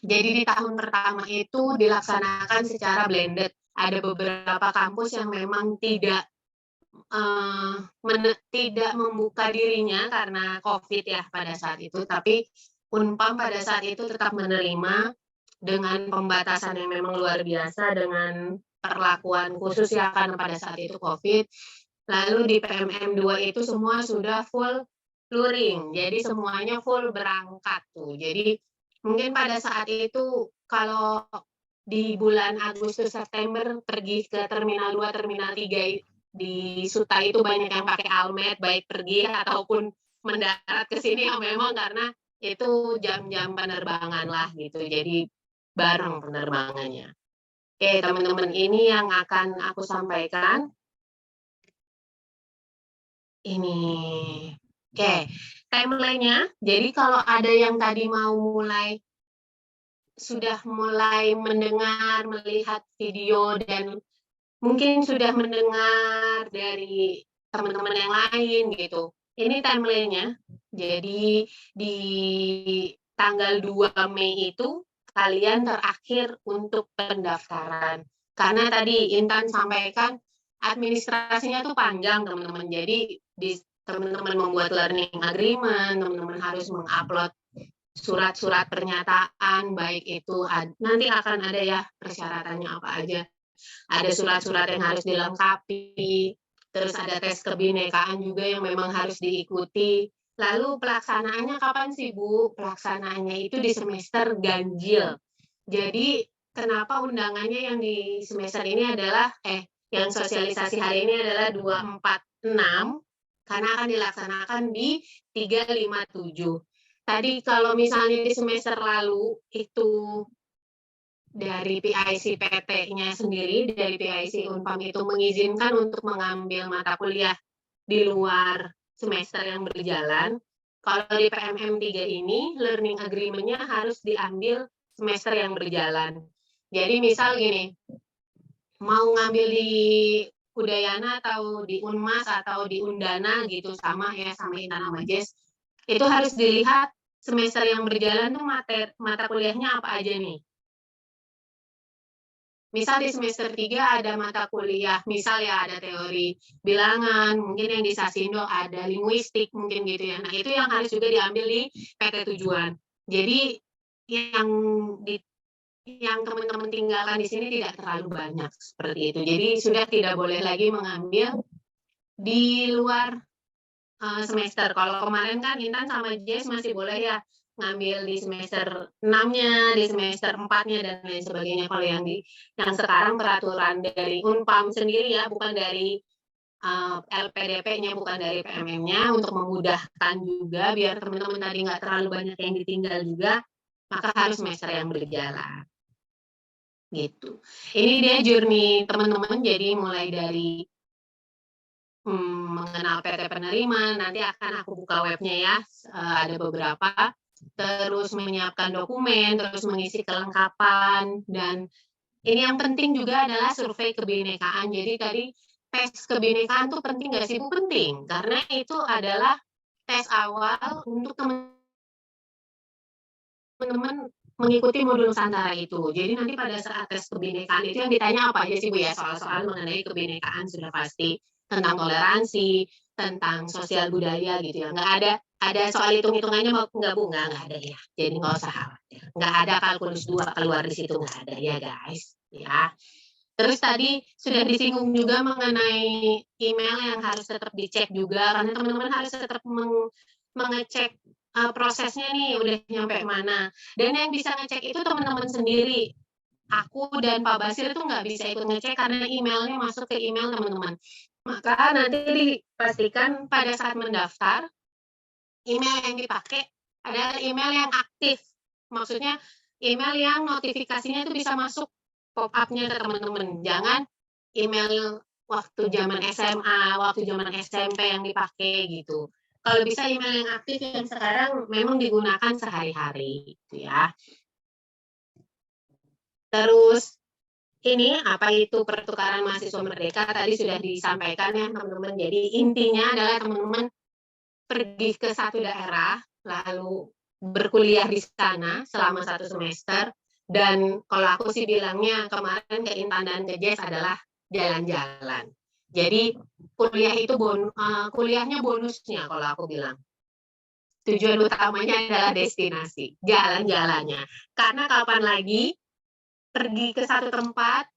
Jadi di tahun pertama itu dilaksanakan secara blended. Ada beberapa kampus yang memang tidak tidak membuka dirinya karena COVID ya pada saat itu, tapi Unpam pada saat itu tetap menerima dengan pembatasan yang memang luar biasa, dengan perlakuan khusus ya karena pada saat itu COVID. Lalu di PMM 2 itu semua sudah full luring, jadi semuanya full berangkat tuh. Jadi mungkin pada saat itu kalau di bulan Agustus September pergi ke Terminal 2, Terminal 3 di Suta itu banyak yang pakai almet, baik pergi ataupun mendarat ke sini ya memang karena itu jam-jam penerbangan lah gitu. Jadi bareng penerbangannya. Oke, teman-teman, ini yang akan aku sampaikan. Ini. Oke, timeline-nya. Jadi kalau ada yang tadi sudah mulai mendengar, melihat video dan mungkin sudah mendengar dari teman-teman yang lain gitu. Ini timeline-nya. Jadi di tanggal 2 Mei itu kalian terakhir untuk pendaftaran. Karena tadi Intan sampaikan administrasinya tuh panjang, teman-teman. Jadi teman-teman membuat learning agreement, teman-teman harus mengupload surat-surat pernyataan, baik itu nanti akan ada ya persyaratannya apa aja. Ada surat-surat yang harus dilengkapi, terus ada tes kebinekaan juga yang memang harus diikuti. Lalu pelaksanaannya kapan sih, Bu? Pelaksanaannya itu di semester ganjil. Jadi kenapa undangannya yang di semester ini adalah yang sosialisasi hari ini adalah 246 karena akan dilaksanakan di 357. Tadi kalau misalnya di semester lalu itu dari PIC PT-nya sendiri, dari PIC Unpam itu mengizinkan untuk mengambil mata kuliah di luar semester yang berjalan. Kalau di PMM 3 ini, learning agreement-nya harus diambil semester yang berjalan. Jadi misal gini, mau ngambil di Udayana atau di Unmas atau di Undana gitu, sama ya, sama Intan sama Jess, itu harus dilihat semester yang berjalan tuh mata kuliahnya apa aja nih. Misal di semester 3 ada mata kuliah, misal ya ada teori bilangan, mungkin yang di Sasindo ada linguistik, mungkin gitu ya. Nah, itu yang harus juga diambil di PT Tujuan. Jadi yang teman-teman tinggalkan di sini tidak terlalu banyak seperti itu. Jadi sudah tidak boleh lagi mengambil di luar semester. Kalau kemarin kan Intan sama Jess masih boleh ya ngambil di semester 6-nya, di semester 4-nya, dan lain sebagainya. Kalau yang sekarang peraturan dari Unpam sendiri ya, bukan dari LPDP-nya, bukan dari PMM-nya, untuk memudahkan juga, biar teman-teman tadi nggak terlalu banyak yang ditinggal juga, maka harus semester yang berjalan. Gitu. Ini dia journey teman-teman, jadi mulai dari mengenal PT penerima, nanti akan aku buka webnya ya, ada beberapa, terus menyiapkan dokumen, terus mengisi kelengkapan, dan ini yang penting juga adalah survei kebinekaan. Jadi tadi tes kebinekaan tuh penting nggak sih? Bu, penting, karena itu adalah tes awal untuk teman-teman mengikuti modul Nusantara itu. Jadi nanti pada saat tes kebinekaan itu yang ditanya apa aja sih, Bu ya? Soal-soal mengenai kebinekaan sudah pasti, tentang toleransi, tentang sosial budaya gitu ya. Nggak ada soal hitung-hitungannya nggak, Bu? Nggak ada ya. Jadi nggak usah khawatir. Nggak ada kalkulus 2 keluar di situ, nggak ada ya guys. Ya. Terus tadi sudah disinggung juga mengenai email yang harus tetap dicek juga, karena teman-teman harus tetap mengecek prosesnya nih udah nyampe mana. Dan yang bisa ngecek itu teman-teman sendiri. Aku dan Pak Basir tuh nggak bisa ikut ngecek karena emailnya masuk ke email teman-teman. Maka nanti dipastikan pada saat mendaftar, email yang dipakai adalah email yang aktif. Maksudnya email yang notifikasinya itu bisa masuk pop-up-nya ke teman-teman. Jangan email waktu zaman SMA, waktu zaman SMP yang dipakai gitu. Kalau bisa email yang aktif yang sekarang memang digunakan sehari-hari gitu ya. Terus ini apa itu pertukaran mahasiswa merdeka tadi sudah disampaikan ya teman-teman. Jadi intinya adalah teman-teman pergi ke satu daerah lalu berkuliah di sana selama 1 semester, dan kalau aku sih bilangnya kemarin ke Intan dan ke Jess adalah jalan-jalan. Jadi kuliahnya bonusnya kalau aku bilang. Tujuan utamanya adalah destinasi, jalan-jalannya. Karena kapan lagi pergi ke satu tempat,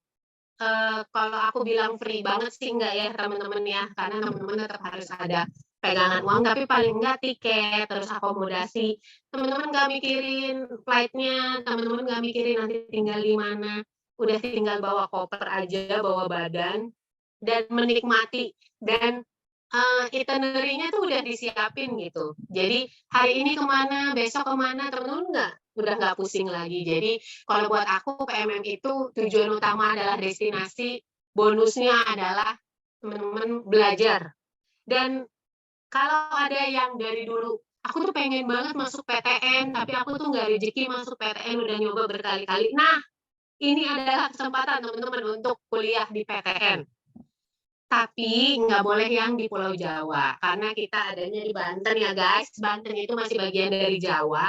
kalau aku bilang free banget sih enggak ya teman-teman ya, karena teman-teman tetap harus ada pegangan uang, tapi paling enggak tiket, terus akomodasi. Teman-teman nggak mikirin flight-nya, teman-teman nggak mikirin nanti tinggal di mana, udah tinggal bawa koper aja, bawa badan, dan menikmati. Dan itinerary-nya tuh udah disiapin gitu. Jadi hari ini kemana, besok kemana, teman-teman udah nggak pusing lagi. Jadi kalau buat aku PMM itu tujuan utama adalah destinasi, bonusnya adalah teman-teman belajar. Dan kalau ada yang dari dulu, aku tuh pengen banget masuk PTN, tapi aku tuh nggak rezeki masuk PTN, udah nyoba berkali-kali. Nah, ini adalah kesempatan teman-teman untuk kuliah di PTN. Tapi nggak boleh yang di Pulau Jawa, karena kita adanya di Banten ya guys. Banten itu masih bagian dari Jawa,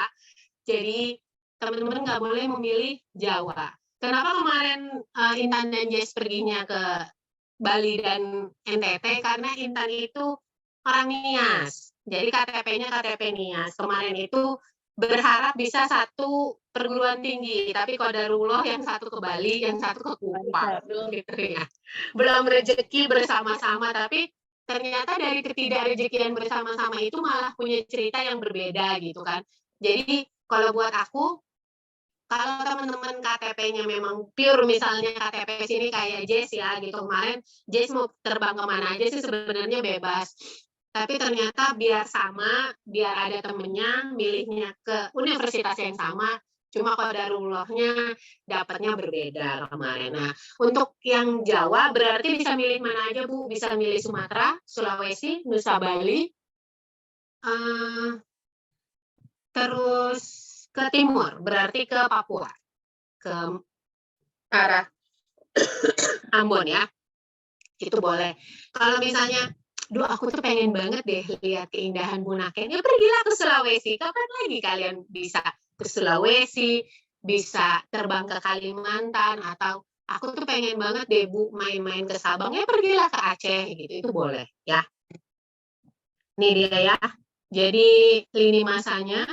jadi teman-teman nggak boleh memilih Jawa. Kenapa kemarin Intan dan Jess perginya ke Bali dan NTT? Karena Intan itu orang Nias, jadi KTP-nya KTP Nias. Kemarin itu berharap bisa satu perguruan tinggi, tapi qadarullah yang satu ke Bali, yang satu ke Kupang, gitu ya. Belum rezeki bersama-sama, tapi ternyata dari ketidakrezekian bersama-sama itu malah punya cerita yang berbeda gitu kan. Jadi kalau buat aku, kalau teman-teman KTP-nya memang pure, misalnya KTP sini kayak Jess ya gitu, kemarin Jess mau terbang kemana aja sih sebenarnya bebas. Tapi ternyata biar sama, biar ada temennya, milihnya ke universitas yang sama, cuma qadarullahnya dapatnya berbeda kemarin. Nah, untuk yang Jawa berarti bisa milih mana aja Bu? Bisa milih Sumatera, Sulawesi, Nusa Bali, terus ke timur, berarti ke Papua, ke arah Ambon ya, itu boleh. Kalau misalnya, duh aku tuh pengen banget deh lihat keindahan Bunaken, ya pergilah ke Sulawesi. Kapan lagi kalian bisa ke Sulawesi, bisa terbang ke Kalimantan, atau aku tuh pengen banget deh Bu main-main ke Sabang, ya pergilah ke Aceh gitu, itu boleh ya. Nih dia ya, jadi lini masanya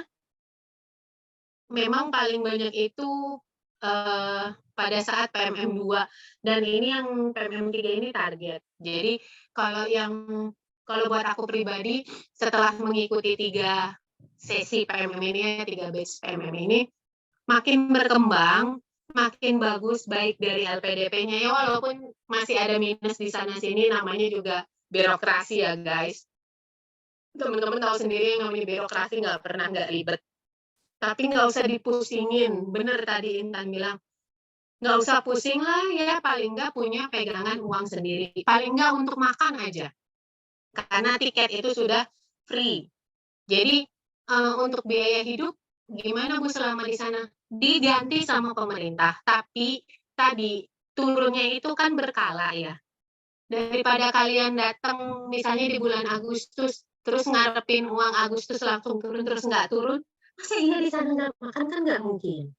memang paling banyak itu pada saat PMM 2, dan ini yang PMM 3 ini target. Jadi kalau buat aku pribadi, setelah mengikuti 3 sesi PMM ini ya, 3 batch PMM ini, makin berkembang, makin bagus, baik dari LPDP-nya ya, walaupun masih ada minus di sana-sini, namanya juga birokrasi ya guys. Teman-teman tahu sendiri yang namanya birokrasi nggak ribet. Tapi nggak usah dipusingin, bener tadi Intan bilang, nggak usah pusing lah ya, paling nggak punya pegangan uang sendiri, paling nggak untuk makan aja, karena tiket itu sudah free. Jadi untuk biaya hidup gimana Bu selama di sana? Diganti sama pemerintah, tapi tadi turunnya itu kan berkala ya. Daripada kalian datang misalnya di bulan Agustus, terus ngarepin uang Agustus langsung turun, terus nggak turun, masa iya di sana nggak makan, kan nggak mungkin.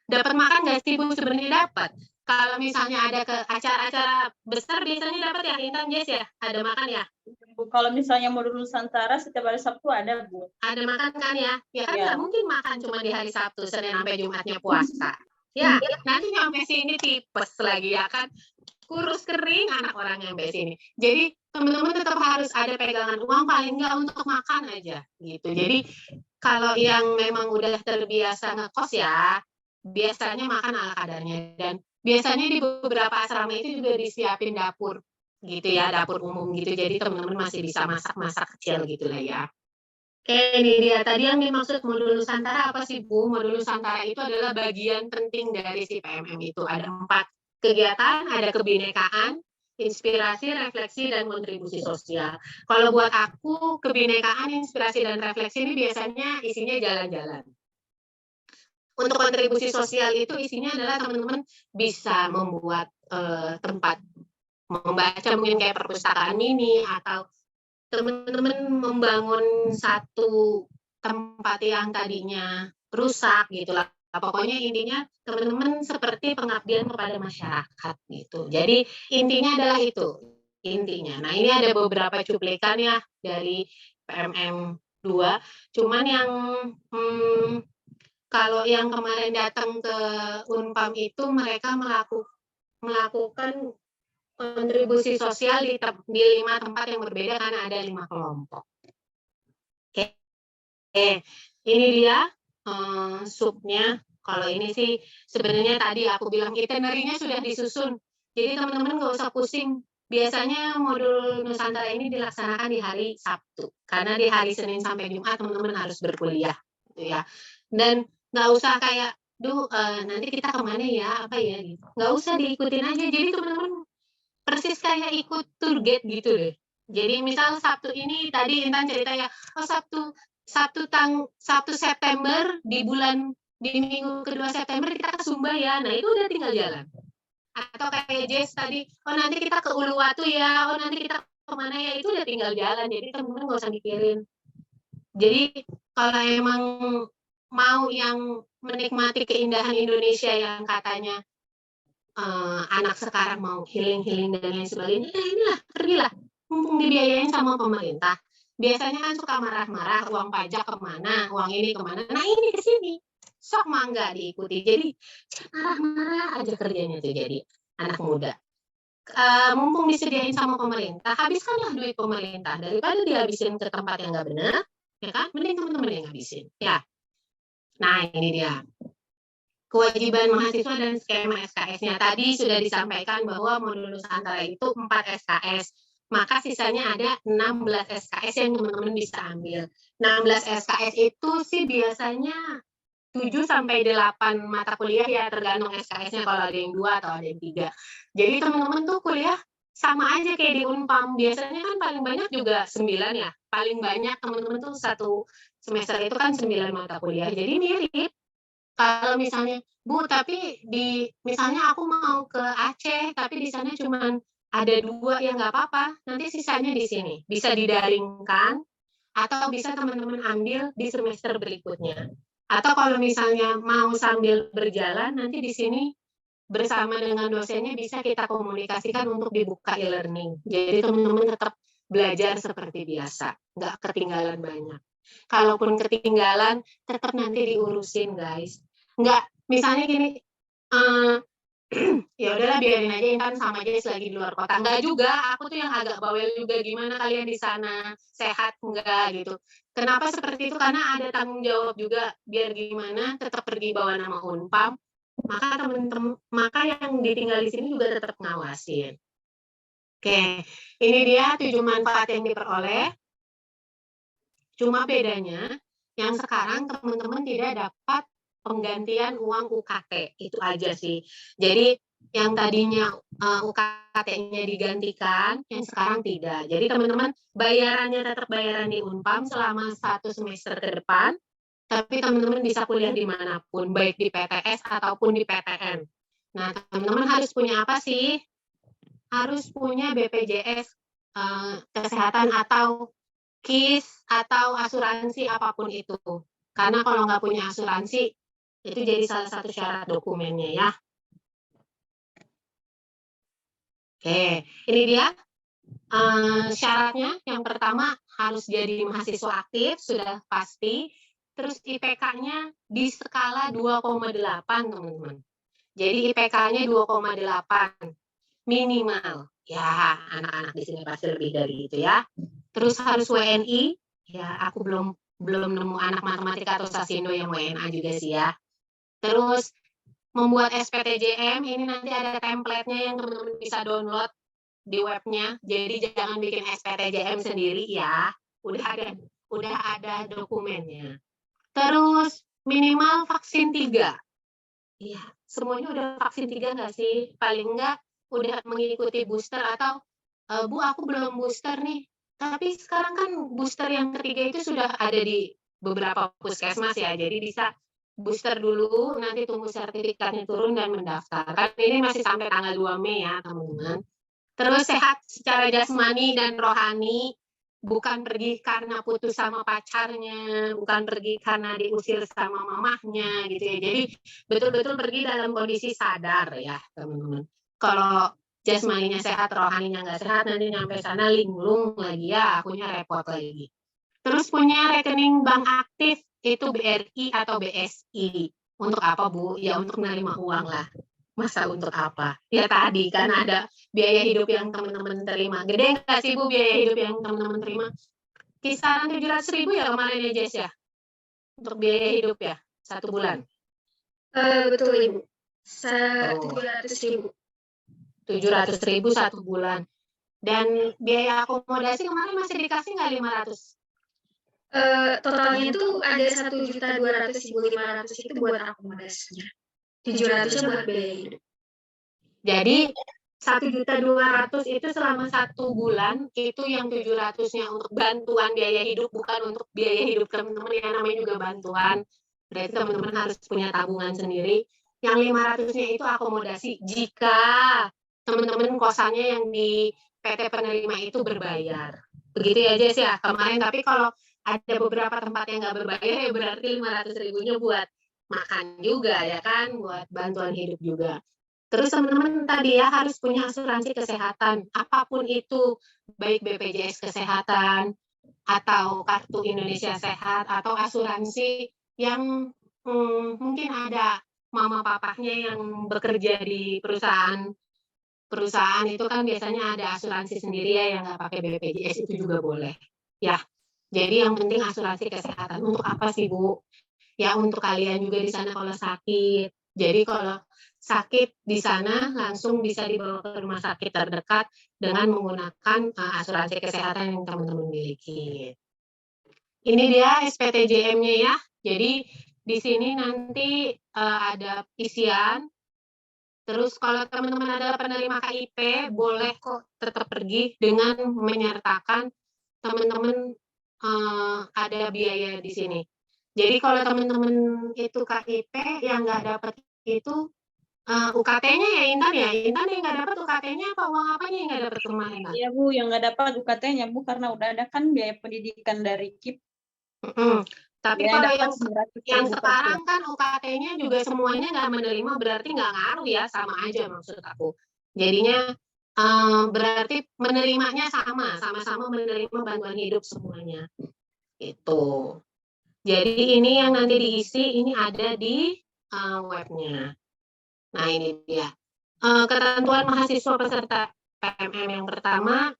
Dapat makan nggak sih Bu? Sebenarnya dapat. Kalau misalnya ada ke acara-acara besar biasanya dapat ya Intan Jess ya? Ada makan ya? Bu, kalau misalnya modul Nusantara setiap hari Sabtu ada Bu. Ada makan kan ya? Ya kan nggak mungkin makan cuma di hari Sabtu, Senin sampai Jumatnya puasa. Ya, nanti nyampe sini tipes lagi ya kan? Kurus kering anak orang nyampe sini. Jadi teman-teman tetap harus ada pegangan uang paling nggak untuk makan aja gitu. Jadi kalau yang memang udah terbiasa ngekos ya, biasanya makan ala kadarnya, dan biasanya di beberapa asrama itu juga disiapin dapur gitu ya, dapur umum gitu, jadi teman-teman masih bisa masak-masak kecil gitu lah ya. Oke, ini dia tadi yang dimaksud modul Nusantara apa sih Bu? Modul Nusantara itu adalah bagian penting dari si PMM itu, ada 4 kegiatan, ada kebinekaan, inspirasi, refleksi, dan kontribusi sosial. Kalau buat aku, kebinekaan, inspirasi, dan refleksi ini biasanya isinya jalan-jalan. Untuk kontribusi sosial itu isinya adalah teman-teman bisa membuat tempat membaca mungkin kayak perpustakaan mini, atau teman-teman membangun satu tempat yang tadinya rusak gitu lah. Pokoknya intinya teman-teman seperti pengabdian kepada masyarakat gitu. Jadi intinya adalah itu. intinya. Nah, ini ada beberapa cuplikan ya dari PMM 2. Cuman yang kalau yang kemarin datang ke Unpam itu mereka melakukan kontribusi sosial di 5 tempat yang berbeda karena ada 5 kelompok. Oke, ini dia subnya. Kalau ini sih sebenarnya tadi aku bilang itinerary-nya sudah disusun. Jadi teman-teman nggak usah pusing. Biasanya modul Nusantara ini dilaksanakan di hari Sabtu. Karena di hari Senin sampai Jumat teman-teman harus berkuliah, gitu ya. Dan nggak usah kayak, nanti kita kemana ya, apa ya, gitu. Nggak usah diikutin aja. Jadi teman-teman persis kayak ikut tour guide gitu deh. Jadi misal Sabtu ini tadi Intan cerita ya, oh Sabtu September di minggu kedua September kita ke Sumba ya. Nah, itu udah tinggal jalan. Atau kayak Jess tadi, oh nanti kita ke Uluwatu ya, oh nanti kita kemana ya, itu udah tinggal jalan. Jadi teman-teman nggak usah mikirin. Jadi kalau emang mau yang menikmati keindahan Indonesia yang katanya anak sekarang mau healing dan lain sebagainya, ya inilah, pergilah. Mumpung dibiayain sama pemerintah. Biasanya kan suka marah-marah, uang pajak kemana, uang ini kemana. Nah ini ke sini. Sok mangga diikuti. Jadi marah-marah aja kerjanya tuh jadi anak muda. Mumpung disediain sama pemerintah, habiskanlah duit pemerintah. Daripada dihabisin ke tempat yang nggak benar, ya kan? Mending teman-teman yang habisin. Ya. Nah ini dia. Kewajiban mahasiswa dan skema SKS-nya. Tadi sudah disampaikan bahwa modul Nusantara itu 4 SKS. Maka sisanya ada 16 SKS yang teman-teman bisa ambil. 16 SKS itu sih biasanya 7-8 mata kuliah ya, tergantung SKS-nya kalau ada yang 2 atau ada yang 3. Jadi teman-teman tuh kuliah sama aja kayak di Unpam. Biasanya kan paling banyak juga 9 ya. Paling banyak teman-teman tuh satu semester itu kan 9 mata kuliah. Jadi mirip. Kalau misalnya, Bu, tapi misalnya aku mau ke Aceh, tapi di sana cuma ada 2, ya nggak apa-apa. Nanti sisanya di sini. Bisa didaringkan, atau bisa teman-teman ambil di semester berikutnya. Atau kalau misalnya mau sambil berjalan, nanti di sini bersama dengan dosennya bisa kita komunikasikan untuk dibuka e-learning. Jadi teman-teman tetap belajar seperti biasa, nggak ketinggalan banyak. Kalaupun ketinggalan, tetap nanti diurusin, guys. Nggak, misalnya gini, ya udahlah biarin aja Intan sama Jess lagi di luar kota. Nggak juga, aku tuh yang agak bawel juga, gimana kalian di sana, sehat nggak gitu. Kenapa seperti itu? Karena ada tanggung jawab juga, biar gimana tetap pergi bawa nama Unpam, maka yang ditinggal di sini juga tetap ngawasin. Oke, ini dia 7 manfaat yang diperoleh. Cuma bedanya, yang sekarang teman-teman tidak dapat penggantian uang UKT, itu aja sih. Jadi yang tadinya UKT-nya digantikan, yang sekarang tidak. Jadi teman-teman bayarannya tetap bayaran di Unpam selama 1 semester ke depan, tapi teman-teman bisa kuliah dimanapun, baik di PTS ataupun di PTN. Nah, teman-teman harus punya apa sih? Harus punya BPJS kesehatan atau KIS atau asuransi apapun itu. Karena kalau nggak punya asuransi, itu jadi salah satu syarat dokumennya ya. Oke, ini dia syaratnya. Yang pertama harus jadi mahasiswa aktif, sudah pasti. Terus IPK-nya di skala 2,8 teman-teman. Jadi IPK-nya 2,8 minimal. Ya, anak-anak di sini pasti lebih dari itu ya. Terus harus WNI. Ya, aku belum nemu anak matematika atau Sasindo yang WNA juga sih ya. Terus membuat SPTJM, ini nanti ada template-nya yang teman-teman bisa download di webnya. Jadi jangan bikin SPTJM sendiri ya. Udah ada dokumennya. Terus minimal vaksin 3. Iya, semuanya udah vaksin 3 nggak sih? Paling nggak udah mengikuti booster atau Bu aku belum booster nih. Tapi sekarang kan booster yang ketiga itu sudah ada di beberapa puskesmas ya. Jadi bisa booster dulu, nanti tunggu sertifikatnya turun dan mendaftar. Kan ini masih sampai tanggal 2 Mei ya, teman-teman. Terus sehat secara jasmani dan rohani, bukan pergi karena putus sama pacarnya, bukan pergi karena diusir sama mamahnya gitu ya. Jadi betul-betul pergi dalam kondisi sadar ya, teman-teman. Kalau jasmaninya sehat, rohaninya nggak sehat, nanti nyampe sana linglung lagi ya, akunya repot lagi. Terus punya rekening bank aktif, itu BRI atau BSI. Untuk apa, Bu? Ya untuk menerima uang lah. Masa untuk apa? Ya tadi kan ada biaya hidup yang teman-teman terima. Gede nggak sih, Bu, biaya hidup yang teman-teman terima? Kisaran 700.000 ya kemarin ya, Jess ya? Untuk biaya hidup ya, 1 bulan. Betul, Ibu. Oh. 700.000. 700.000 1 bulan. Dan biaya akomodasi kemarin masih dikasih nggak 500? Totalnya itu ada 1.200.500 itu buat akomodasinya. 700-nya buat biaya hidup. Jadi 1.200.000 itu selama 1 bulan, itu yang 700-nya untuk bantuan biaya hidup, bukan untuk biaya hidup teman-teman, yang namanya juga bantuan. Berarti teman-teman harus punya tabungan sendiri. Yang 500-nya itu akomodasi jika teman-teman kosannya yang di PT penerima itu berbayar. Begitu ya, Jess ya kemarin. Tapi kalau ada beberapa tempat yang nggak berbayar, ya berarti 500.000-nya buat makan juga ya kan, buat bantuan hidup juga. Terus teman-teman tadi ya harus punya asuransi kesehatan, apapun itu, baik BPJS Kesehatan, atau Kartu Indonesia Sehat, atau asuransi yang mungkin ada mama papahnya yang bekerja di perusahaan itu kan biasanya ada asuransi sendiri ya, yang nggak pakai BPJS itu juga boleh. Ya, jadi yang penting asuransi kesehatan. Untuk apa sih, Bu? Ya untuk kalian juga di sana kalau sakit. Jadi kalau sakit di sana langsung bisa dibawa ke rumah sakit terdekat dengan menggunakan asuransi kesehatan yang teman-teman miliki. Ini dia SPTJM-nya ya. Jadi di sini nanti ada isian. Terus kalau teman-teman adalah penerima KIP, boleh kok tetap pergi dengan menyertakan teman-teman ada biaya di sini. Jadi kalau teman-teman itu KIP yang nggak dapat itu UKT-nya ya Intan yang nggak dapat UKT-nya apa uang apanya yang nggak dapat kemarin? Iya Bu, yang nggak dapat UKT-nya Bu, karena udah ada kan biaya pendidikan dari KIP. Tapi Ya, kalau yang 100.000 sekarang kan UKT-nya juga semuanya nggak menerima, berarti nggak ngaruh ya, sama aja maksud aku. Jadinya berarti menerimanya sama-sama menerima bantuan hidup semuanya. Itu. Jadi ini yang nanti diisi, ini ada di webnya. Nah ini dia. Ketentuan mahasiswa peserta PMM yang pertama,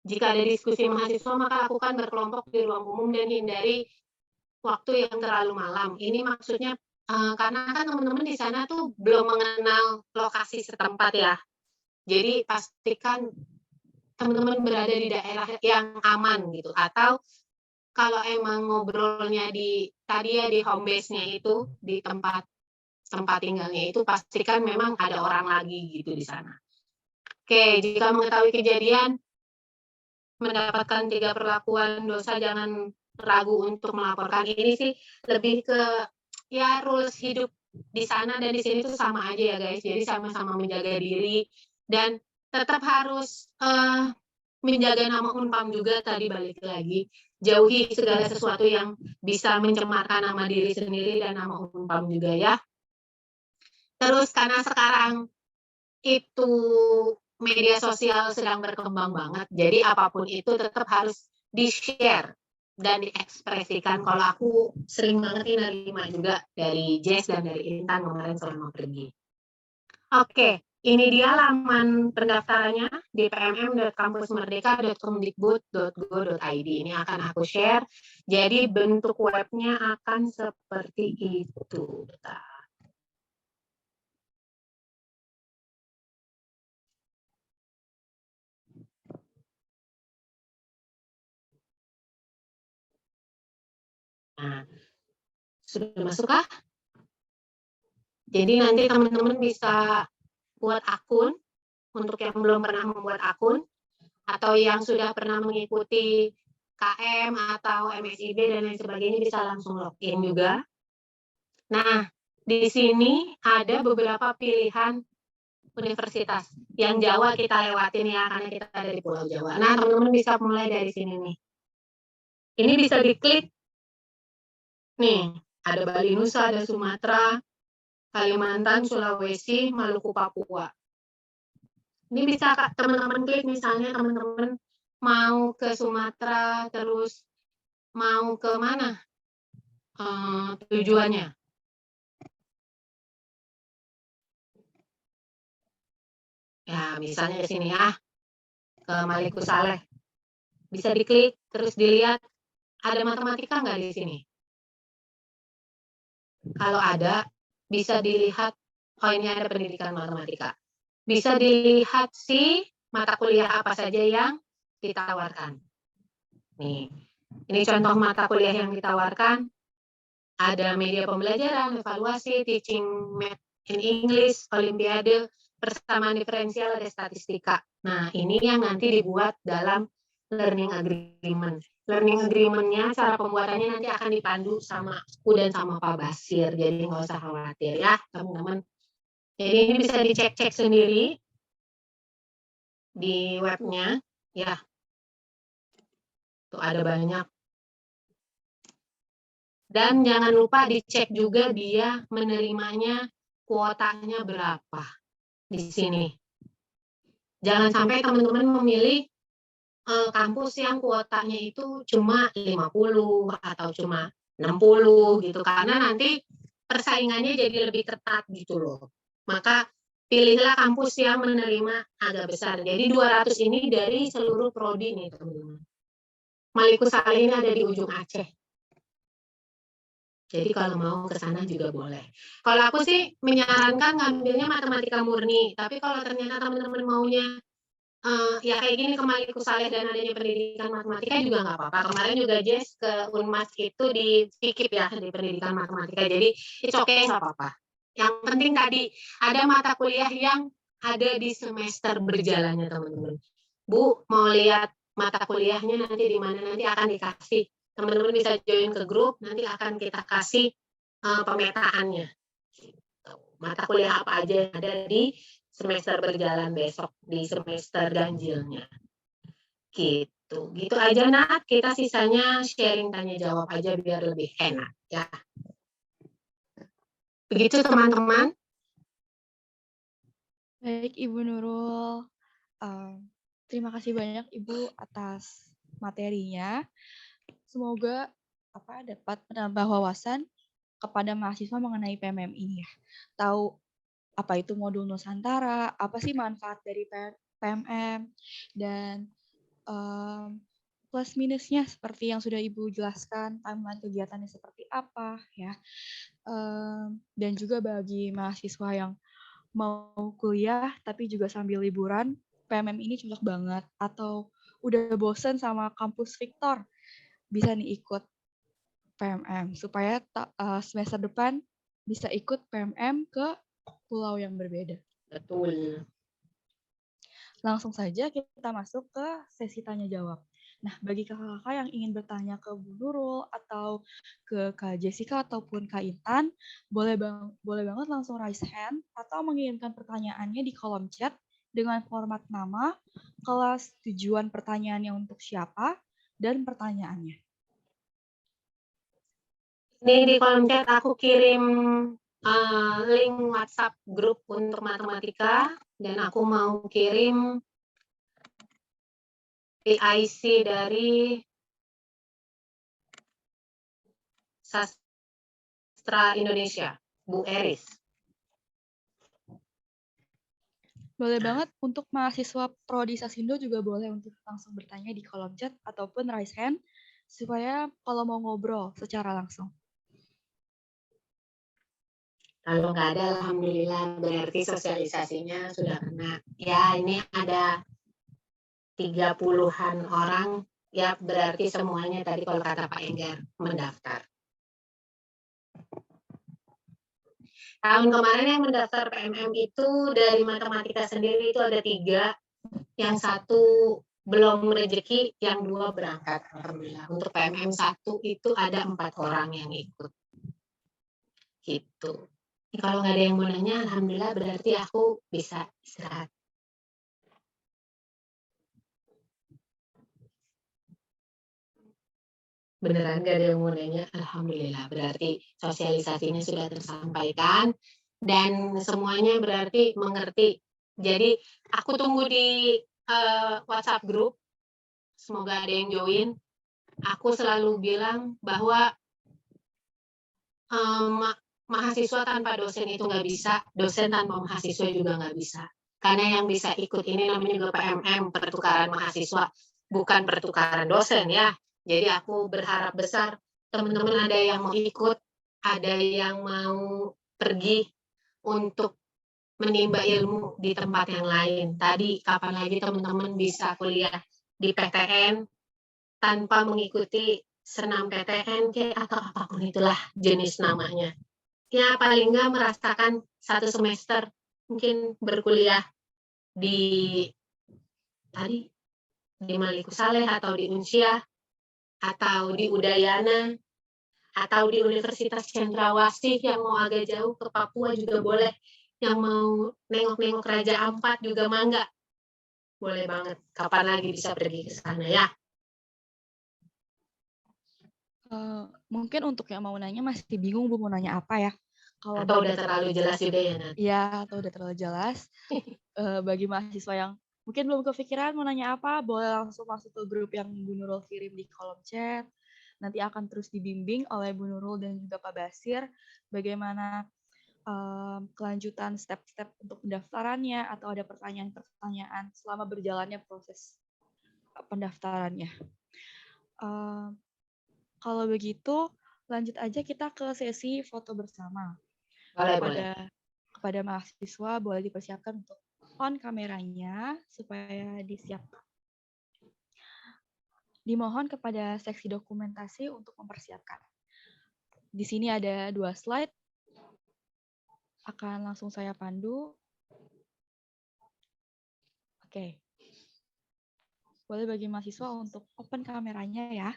jika ada diskusi mahasiswa maka lakukan berkelompok di ruang umum dan hindari waktu yang terlalu malam. Ini maksudnya karena kan teman-teman di sana tuh belum mengenal lokasi setempat ya. Jadi pastikan teman-teman berada di daerah yang aman gitu. Atau kalau emang ngobrolnya di tadi ya di home base-nya itu, di tempat tinggalnya itu, pastikan memang ada orang lagi gitu di sana. Oke, jika mengetahui kejadian mendapatkan 3 perlakuan dosa, jangan ragu untuk melaporkan. Ini sih lebih ke ya rules hidup di sana dan di sini tuh sama aja ya guys. Jadi sama-sama menjaga diri dan tetap harus menjaga nama Unpam juga. Tadi balik lagi, jauhi segala sesuatu yang bisa mencemarkan nama diri sendiri dan nama Unpam juga ya. Terus karena sekarang itu media sosial sedang berkembang banget, jadi apapun itu tetap harus di-share dan diekspresikan. Kalau aku sering banget nerima juga dari Jess dan dari Intan kemarin selama pergi. Oke, ini dia laman pendaftarannya di pmm.kampusmerdeka.kemdikbud.go.id. Ini akan aku share. Jadi bentuk webnya akan seperti itu. Nah, sudah masuk kah? Jadi nanti teman-teman bisa buat akun, untuk yang belum pernah membuat akun, atau yang sudah pernah mengikuti KM atau MSIB dan lain sebagainya bisa langsung login juga. Nah, di sini ada beberapa pilihan universitas. Yang Jawa kita lewatin ya, karena kita ada di Pulau Jawa. Nah, teman-teman bisa mulai dari sini nih. Ini bisa diklik. Nih, ada Bali Nusa, ada Sumatera, Kalimantan, Sulawesi, Maluku, Papua. Ini bisa teman-teman klik, misalnya teman-teman mau ke Sumatera, terus mau ke mana tujuannya. Ya, misalnya di sini ya, ke Maliku Saleh. Bisa diklik, terus dilihat ada matematika nggak di sini. Kalau ada, bisa dilihat, oh ini ada pendidikan matematika. Bisa dilihat mata kuliah apa saja yang ditawarkan. Nih, ini contoh mata kuliah yang ditawarkan. Ada media pembelajaran, evaluasi, teaching math in English, olimpiade, persamaan diferensial, ada statistika. Nah, ini yang nanti dibuat dalam learning agreement. Learning agreement-nya, cara pembuatannya nanti akan dipandu sama aku dan sama Pak Basir. Jadi nggak usah khawatir ya, teman-teman. Jadi ini bisa dicek-cek sendiri di webnya. Ya, tuh ada banyak. Dan jangan lupa dicek juga dia menerimanya kuotanya berapa di sini. Jangan sampai teman-teman memilih kampus yang kuotanya itu cuma 50 atau cuma 60 gitu, karena nanti persaingannya jadi lebih ketat gitu loh. Maka pilihlah kampus yang menerima agak besar. Jadi 200 ini dari seluruh prodi nih teman-teman. Maliku Saleh ini ada di ujung Aceh. Jadi kalau mau ke sana juga boleh. Kalau aku sih menyarankan ngambilnya matematika murni, tapi kalau ternyata teman-teman maunya ya kayak gini, ke Maliku Saleh dan adanya pendidikan matematika juga nggak apa-apa. Kemarin juga Jess ke Unmas itu di FIKIP ya, di pendidikan matematika. Jadi it's okay, nggak apa-apa. Yang penting tadi ada mata kuliah yang ada di semester berjalannya teman-teman. Bu, mau lihat mata kuliahnya nanti di mana, nanti akan dikasih. Teman-teman bisa join ke grup, nanti akan kita kasih pemetaannya. Mata kuliah apa aja yang ada di semester berjalan besok, di semester ganjilnya. Gitu aja Nat, kita sisanya sharing tanya jawab aja biar lebih enak ya. Begitu teman-teman. Baik Ibu Nurul, terima kasih banyak Ibu atas materinya. Semoga dapat menambah wawasan kepada mahasiswa mengenai PMM ini ya. Tahu apa itu modul Nusantara, apa sih manfaat dari PMM, dan plus minusnya seperti yang sudah Ibu jelaskan, timeline kegiatannya seperti apa ya. Dan juga bagi mahasiswa yang mau kuliah tapi juga sambil liburan, PMM ini cocok banget. Atau udah bosen sama kampus Victor, bisa nih ikut PMM supaya semester depan bisa ikut PMM ke pulau yang berbeda. Betul. Langsung saja kita masuk ke sesi tanya jawab. Nah, bagi kakak-kakak yang ingin bertanya ke Bu Nurul atau ke Kak Jessica ataupun Kak Intan, boleh banget langsung raise hand atau mengirimkan pertanyaannya di kolom chat dengan format nama, kelas, tujuan pertanyaannya untuk siapa, dan pertanyaannya. Ini di kolom chat aku kirim link WhatsApp grup untuk matematika, dan aku mau kirim PIC dari Sastra Indonesia, Bu Eris. Boleh banget untuk mahasiswa Prodi Sasindo juga boleh untuk langsung bertanya di kolom chat ataupun raise hand supaya kalau mau ngobrol secara langsung. Kalau nggak ada, alhamdulillah berarti sosialisasinya sudah kena. Ya, ini ada 30-an orang, ya berarti semuanya tadi kalau kata Pak Enggar mendaftar. Tahun kemarin yang mendaftar PMM itu dari matematika sendiri itu ada 3, yang 1 belum rezeki, yang 2 berangkat. Alhamdulillah. Untuk PMM 1 itu ada 4 orang yang ikut. Gitu. Kalau nggak ada yang mau nanya, alhamdulillah berarti aku bisa istirahat. Beneran nggak ada yang mau nanya, alhamdulillah berarti sosialisasinya sudah tersampaikan dan semuanya berarti mengerti Jadi aku tunggu di WhatsApp grup. Semoga ada yang join. Aku selalu bilang bahwa mahasiswa tanpa dosen itu nggak bisa, dosen tanpa mahasiswa juga nggak bisa. Karena yang bisa ikut ini namanya juga PMM, pertukaran mahasiswa, bukan pertukaran dosen ya. Jadi aku berharap besar teman-teman ada yang mau ikut, ada yang mau pergi untuk menimba ilmu di tempat yang lain. Tadi kapan lagi teman-teman bisa kuliah di PTN tanpa mengikuti senam PTN atau apapun itulah jenis namanya. Ya paling nggak merasakan 1 semester mungkin berkuliah di Malikussaleh atau di Unsyah atau di Udayana atau di Universitas Cendrawasih yang mau agak jauh ke Papua juga boleh, yang mau nengok-nengok Raja Ampat juga mangga, boleh banget. Kapan lagi bisa pergi ke sana ya? Mungkin untuk yang mau nanya masih bingung mau nanya apa ya? Kalau Atau udah terlalu jelas juga ya Nat? Iya, atau udah terlalu jelas. Bagi mahasiswa yang mungkin belum kepikiran mau nanya apa, boleh langsung masuk ke grup yang Bu Nurul kirim di kolom chat. Nanti akan terus dibimbing oleh Bu Nurul dan juga Pak Basir bagaimana kelanjutan step-step untuk pendaftarannya atau ada pertanyaan-pertanyaan selama berjalannya proses pendaftarannya. Kalau begitu, lanjut aja kita ke sesi foto bersama. Kepada mahasiswa boleh dipersiapkan untuk on kameranya supaya disiapkan. Dimohon kepada seksi dokumentasi untuk mempersiapkan. Di sini ada 2 slide. Akan langsung saya pandu. Oke. Boleh bagi mahasiswa untuk open kameranya ya.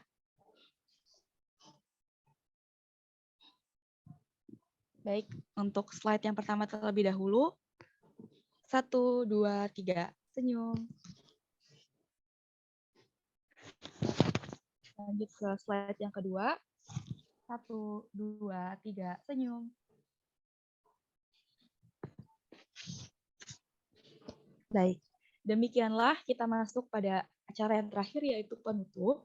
Baik, untuk slide yang pertama terlebih dahulu. 1, 2, 3, senyum. Lanjut ke slide yang kedua. 1, 2, 3, senyum. Baik, demikianlah kita masuk pada acara yang terakhir yaitu penutup.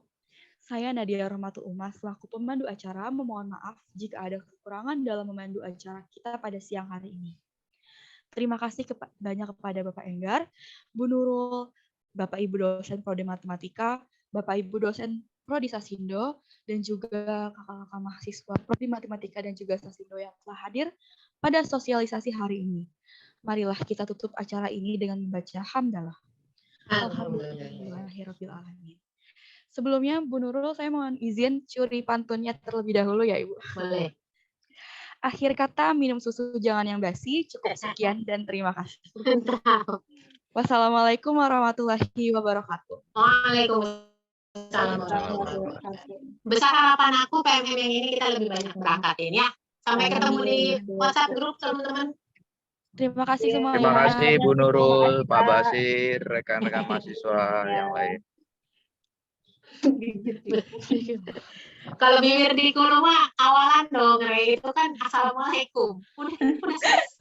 Saya Nadia Rahmatul Umar selaku pemandu acara memohon maaf jika ada kekurangan dalam memandu acara kita pada siang hari ini. Terima kasih banyak kepada Bapak Enggar, Bu Nurul, Bapak Ibu dosen Prodi Matematika, Bapak Ibu dosen Prodi Sasindo, dan juga kakak-kakak mahasiswa Prodi Matematika dan juga Sasindo yang telah hadir pada sosialisasi hari ini. Marilah kita tutup acara ini dengan membaca hamdalah. Alhamdulillahirabbil alamin. Sebelumnya, Bu Nurul, saya mohon izin curi pantunnya terlebih dahulu ya, Ibu. Boleh. Akhir kata, minum susu jangan yang basi. Cukup sekian dan terima kasih. Wassalamualaikum warahmatullahi wabarakatuh. Waalaikumsalam warahmatullahi wabarakatuh. Besar harapan aku PMM yang ini kita lebih banyak berangkatin ya. Sampai ketemu di WhatsApp grup teman-teman. Terima kasih semuanya. Terima kasih Bu Nurul, Pak Basir, rekan-rekan mahasiswa yang lain. Kalau bibir di kuno mah awalan dong, itu kan assalamualaikum. Udah selesai.